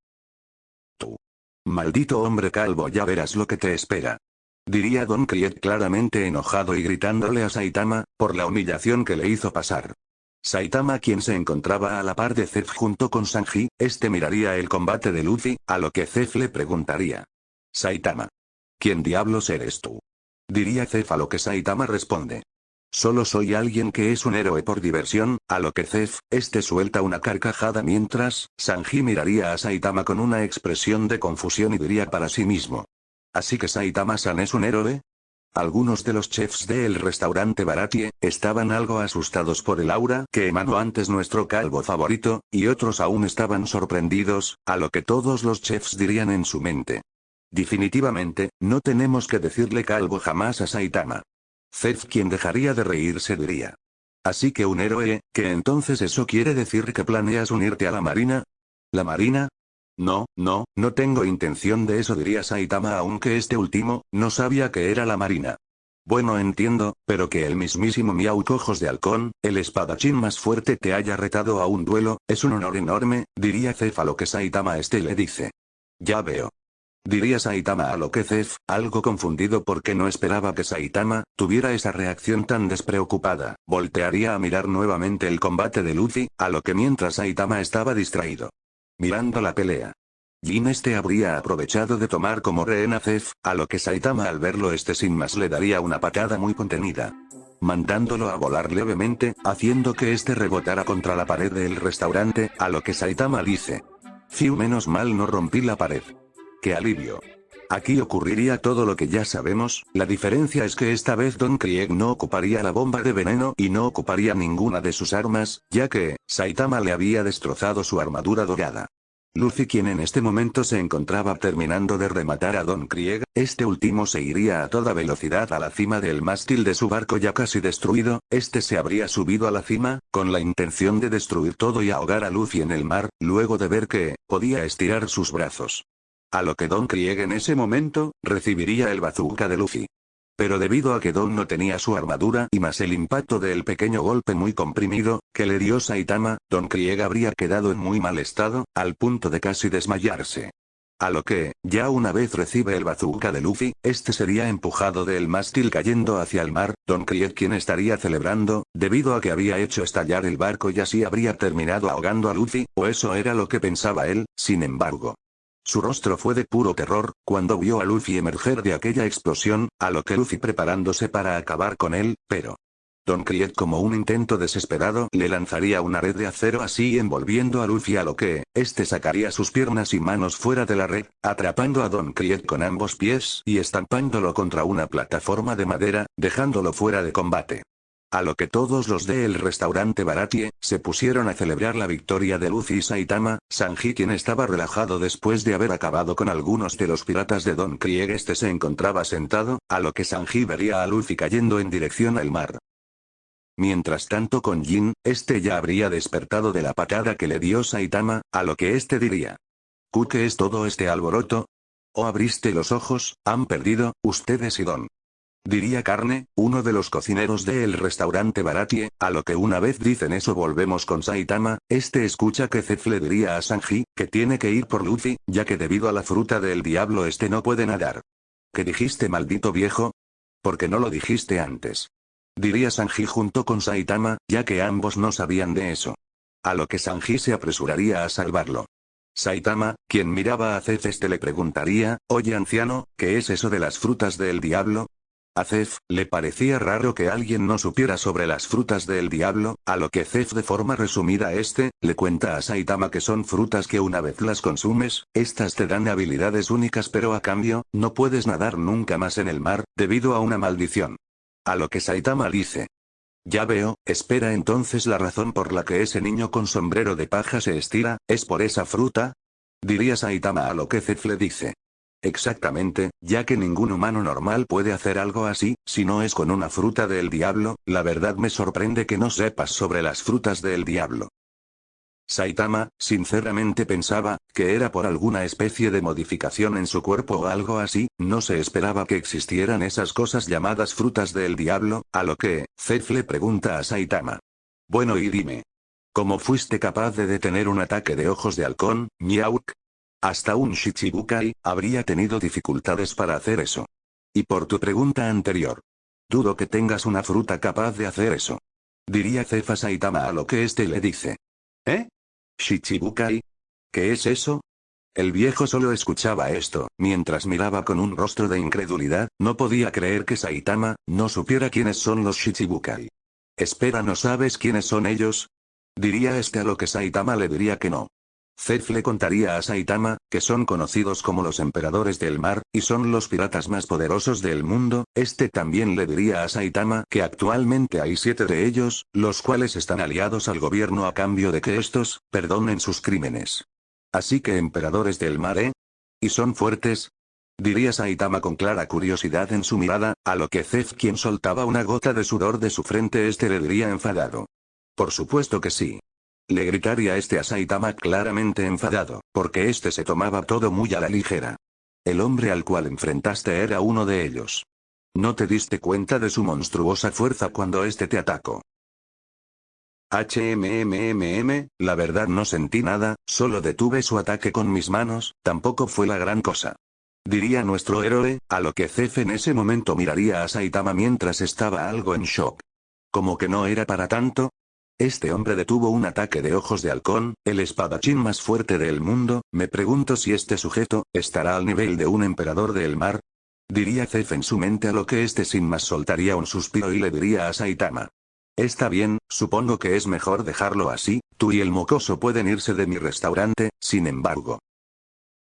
Tú. Maldito hombre calvo ya verás lo que te espera. Diría Don Krieg claramente enojado y gritándole a Saitama, por la humillación que le hizo pasar. Saitama quien se encontraba a la par de Zef junto con Sanji, miraría el combate de Luffy, a lo que Zef le preguntaría. Saitama. ¿Quién diablos eres tú? Diría Zef a lo que Saitama responde. Solo soy alguien que es un héroe por diversión, a lo que Zef, suelta una carcajada mientras, Sanji miraría a Saitama con una expresión de confusión y diría para sí mismo. ¿Así que Saitama-san es un héroe? Algunos de los chefs del restaurante Baratie, estaban algo asustados por el aura que emanó antes nuestro calvo favorito, y otros aún estaban sorprendidos, a lo que todos los chefs dirían en su mente. Definitivamente, no tenemos que decirle calvo jamás a Saitama. Zef quien dejaría de reírse diría. Así que un héroe, ¿que entonces eso quiere decir que planeas unirte a la marina? ¿La marina? No tengo intención de eso diría Saitama aunque último, no sabía que era la marina. Bueno entiendo, pero que el mismísimo Miau Ojos de Halcón, el espadachín más fuerte te haya retado a un duelo, es un honor enorme, diría Zef a lo que Saitama le dice. Ya veo. Diría Saitama a lo que Zef, algo confundido porque no esperaba que Saitama tuviera esa reacción tan despreocupada, voltearía a mirar nuevamente el combate de Luffy, a lo que mientras Saitama estaba distraído. Mirando la pelea. Jin habría aprovechado de tomar como rehén a Zef, a lo que Saitama al verlo sin más le daría una patada muy contenida. Mandándolo a volar levemente, haciendo que rebotara contra la pared del restaurante, a lo que Saitama dice. Fiu menos mal no rompí la pared. ¡Qué alivio! Aquí ocurriría todo lo que ya sabemos, la diferencia es que esta vez Don Krieg no ocuparía la bomba de veneno y no ocuparía ninguna de sus armas, ya que, Saitama le había destrozado su armadura dorada. Luffy, quien en este momento se encontraba terminando de rematar a Don Krieg, este último se iría a toda velocidad a la cima del mástil de su barco ya casi destruido, este se habría subido a la cima, con la intención de destruir todo y ahogar a Luffy en el mar, luego de ver que, podía estirar sus brazos. A lo que Don Krieg en ese momento, recibiría el bazooka de Luffy. Pero debido a que Don no tenía su armadura y más el impacto del pequeño golpe muy comprimido, que le dio Saitama, Don Krieg habría quedado en muy mal estado, al punto de casi desmayarse. A lo que, ya una vez recibe el bazooka de Luffy, este sería empujado del mástil cayendo hacia el mar, Don Krieg quien estaría celebrando, debido a que había hecho estallar el barco y así habría terminado ahogando a Luffy, o eso era lo que pensaba él, sin embargo. Su rostro fue de puro terror, cuando vio a Luffy emerger de aquella explosión, a lo que Luffy preparándose para acabar con él, pero Don Krieg como un intento desesperado le lanzaría una red de acero así envolviendo a Luffy a lo que, este sacaría sus piernas y manos fuera de la red, atrapando a Don Krieg con ambos pies y estampándolo contra una plataforma de madera, dejándolo fuera de combate. A lo que todos los del restaurante Baratie, se pusieron a celebrar la victoria de Luffy y Saitama, Sanji quien estaba relajado después de haber acabado con algunos de los piratas de Don Krieg este se encontraba sentado, a lo que Sanji vería a Luffy cayendo en dirección al mar. Mientras tanto con Jin, este ya habría despertado de la patada que le dio Saitama, a lo que este diría. ¿Qué es todo este alboroto? ¿O abriste los ojos? ¿Han perdido, ustedes y Don? Diría Carne, uno de los cocineros del restaurante Baratie, a lo que una vez dicen eso volvemos con Saitama, este escucha que Zef le diría a Sanji, que tiene que ir por Luffy, ya que debido a la fruta del diablo este no puede nadar. ¿Qué dijiste maldito viejo? ¿Por qué no lo dijiste antes? Diría Sanji junto con Saitama, ya que ambos no sabían de eso. A lo que Sanji se apresuraría a salvarlo. Saitama, quien miraba a Zef este le preguntaría, oye anciano, ¿qué es eso de las frutas del diablo? A Zef, le parecía raro que alguien no supiera sobre las frutas del diablo, a lo que Zef de forma resumida le cuenta a Saitama que son frutas que una vez las consumes, estas te dan habilidades únicas pero a cambio, no puedes nadar nunca más en el mar, debido a una maldición. A lo que Saitama dice. Ya veo, espera entonces la razón por la que ese niño con sombrero de paja se estira, ¿es por esa fruta? Diría Saitama a lo que Zef le dice. Exactamente, ya que ningún humano normal puede hacer algo así, si no es con una fruta del diablo, la verdad me sorprende que no sepas sobre las frutas del diablo. Saitama, sinceramente pensaba, que era por alguna especie de modificación en su cuerpo o algo así, no se esperaba que existieran esas cosas llamadas frutas del diablo, a lo que, Zef le pregunta a Saitama. Bueno y dime. ¿Cómo fuiste capaz de detener un ataque de ojos de halcón, Miauk? Hasta un Shichibukai, habría tenido dificultades para hacer eso. Y por tu pregunta anterior. Dudo que tengas una fruta capaz de hacer eso. Diría Zef a Saitama a lo que este le dice. ¿Eh? ¿Shichibukai? ¿Qué es eso? El viejo solo escuchaba esto, mientras miraba con un rostro de incredulidad, no podía creer que Saitama, no supiera quiénes son los Shichibukai. Espera, ¿no sabes quiénes son ellos? Diría este a lo que Saitama le diría que no. Zef le contaría a Saitama, que son conocidos como los emperadores del mar, y son los piratas más poderosos del mundo, este también le diría a Saitama que actualmente hay 7 de ellos, los cuales están aliados al gobierno a cambio de que estos, perdonen sus crímenes. Así que emperadores del mar, ¿eh? ¿Y son fuertes? Diría Saitama con clara curiosidad en su mirada, a lo que Zef quien soltaba una gota de sudor de su frente le diría enfadado. Por supuesto que sí. Le gritaría a Saitama claramente enfadado, porque se tomaba todo muy a la ligera. El hombre al cual enfrentaste era uno de ellos. ¿No te diste cuenta de su monstruosa fuerza cuando te atacó? La verdad no sentí nada, solo detuve su ataque con mis manos, tampoco fue la gran cosa. Diría nuestro héroe, a lo que Zef en ese momento miraría a Saitama mientras estaba algo en shock. ¿Cómo que no era para tanto? Este hombre detuvo un ataque de ojos de halcón, el espadachín más fuerte del mundo, me pregunto si este sujeto, estará al nivel de un emperador del mar. Diría Zef en su mente a lo que sin más soltaría un suspiro y le diría a Saitama. Está bien, supongo que es mejor dejarlo así, tú y el mocoso pueden irse de mi restaurante, sin embargo.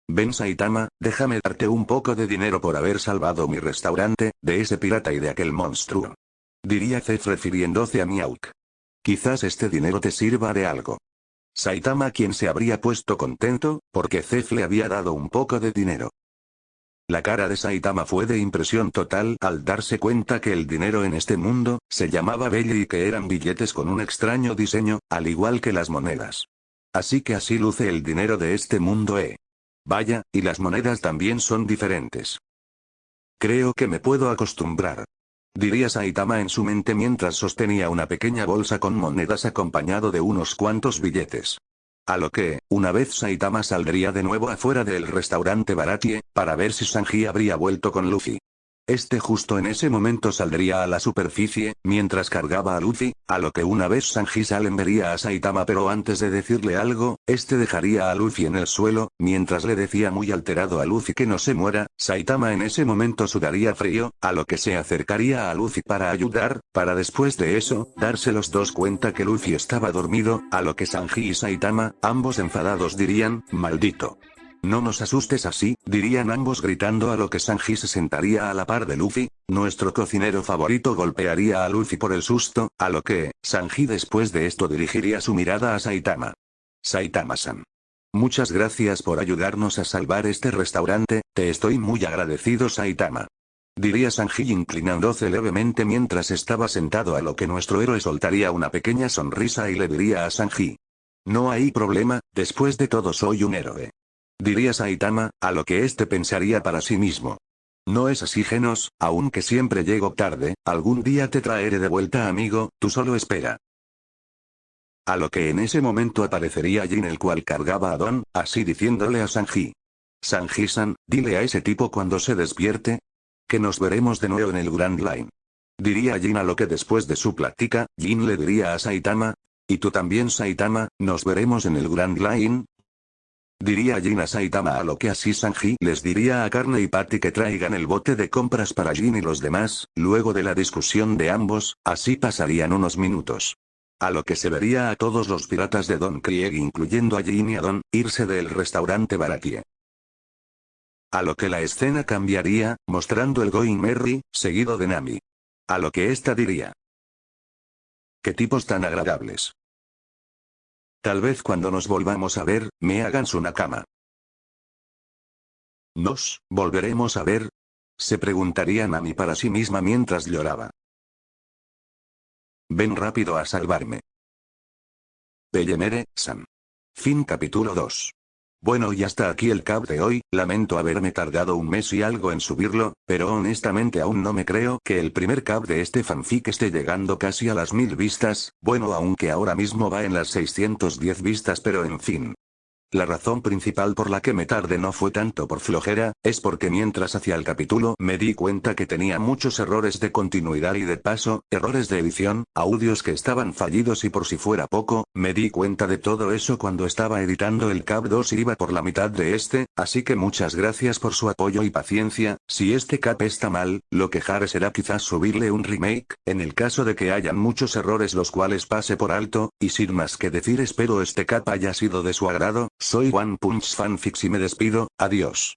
Ven Saitama, déjame darte un poco de dinero por haber salvado mi restaurante, de ese pirata y de aquel monstruo. Diría Zef refiriéndose a Miauk. Quizás dinero te sirva de algo. Saitama quien se habría puesto contento, porque Zef le había dado un poco de dinero. La cara de Saitama fue de impresión total al darse cuenta que el dinero en este mundo, se llamaba Belly y que eran billetes con un extraño diseño, al igual que las monedas. Así que así luce el dinero de este mundo, Vaya, y las monedas también son diferentes. Creo que me puedo acostumbrar. Diría Saitama en su mente mientras sostenía una pequeña bolsa con monedas acompañado de unos cuantos billetes. A lo que, una vez Saitama saldría de nuevo afuera del restaurante Baratie, para ver si Sanji habría vuelto con Luffy. Este justo en ese momento saldría a la superficie, mientras cargaba a Luffy, a lo que una vez Sanji Salen vería a Saitama pero antes de decirle algo, este dejaría a Luffy en el suelo, mientras le decía muy alterado a Luffy que no se muera, Saitama en ese momento sudaría frío, a lo que se acercaría a Luffy para ayudar, para después de eso, darse los dos cuenta que Luffy estaba dormido, a lo que Sanji y Saitama, ambos enfadados dirían, maldito. No nos asustes así, dirían ambos gritando a lo que Sanji se sentaría a la par de Luffy, nuestro cocinero favorito golpearía a Luffy por el susto, a lo que, Sanji después de esto dirigiría su mirada a Saitama. Saitama-san. Muchas gracias por ayudarnos a salvar este restaurante, te estoy muy agradecido Saitama. Diría Sanji inclinándose levemente mientras estaba sentado a lo que nuestro héroe soltaría una pequeña sonrisa y le diría a Sanji. No hay problema, después de todo soy un héroe. Diría Saitama, a lo que este pensaría para sí mismo. No es así Genos, aunque siempre llego tarde, algún día te traeré de vuelta amigo, tú solo espera. A lo que en ese momento aparecería Jin el cual cargaba a Don, así diciéndole a Sanji. Sanji-san, dile a ese tipo cuando se despierte. Que nos veremos de nuevo en el Grand Line. Diría Jin a lo que después de su plática, Jin le diría a Saitama. Y tú también Saitama, nos veremos en el Grand Line. Diría Jin a Saitama a lo que así Sanji les diría a Carne y Patty que traigan el bote de compras para Jin y los demás, luego de la discusión de ambos, así pasarían unos minutos. A lo que se vería a todos los piratas de Don Krieg incluyendo a Jin y a Don, irse del restaurante Baratie. A lo que la escena cambiaría, mostrando el Going Merry, seguido de Nami. A lo que esta diría. ¡Qué tipos tan agradables! Tal vez cuando nos volvamos a ver, me hagan su nakama. ¿Nos volveremos a ver? Se preguntaría Nami para sí misma mientras lloraba. Ven rápido a salvarme. Bellemere-san. Fin capítulo 2. Bueno y hasta aquí el cap de hoy, lamento haberme tardado un mes y algo en subirlo, pero honestamente aún no me creo que el primer cap de este fanfic esté llegando casi a las 1000 vistas, bueno aunque ahora mismo va en las 610 vistas pero en fin. La razón principal por la que me tardé no fue tanto por flojera, es porque mientras hacía el capítulo me di cuenta que tenía muchos errores de continuidad y de paso, errores de edición, audios que estaban fallidos y por si fuera poco, me di cuenta de todo eso cuando estaba editando el Cap 2 y iba por la mitad de este, así que muchas gracias por su apoyo y paciencia, si este Cap está mal, lo que haré será quizás subirle un remake, en el caso de que hayan muchos errores los cuales pase por alto, y sin más que decir espero este Cap haya sido de su agrado. Soy One Punch Fanfics y me despido, adiós.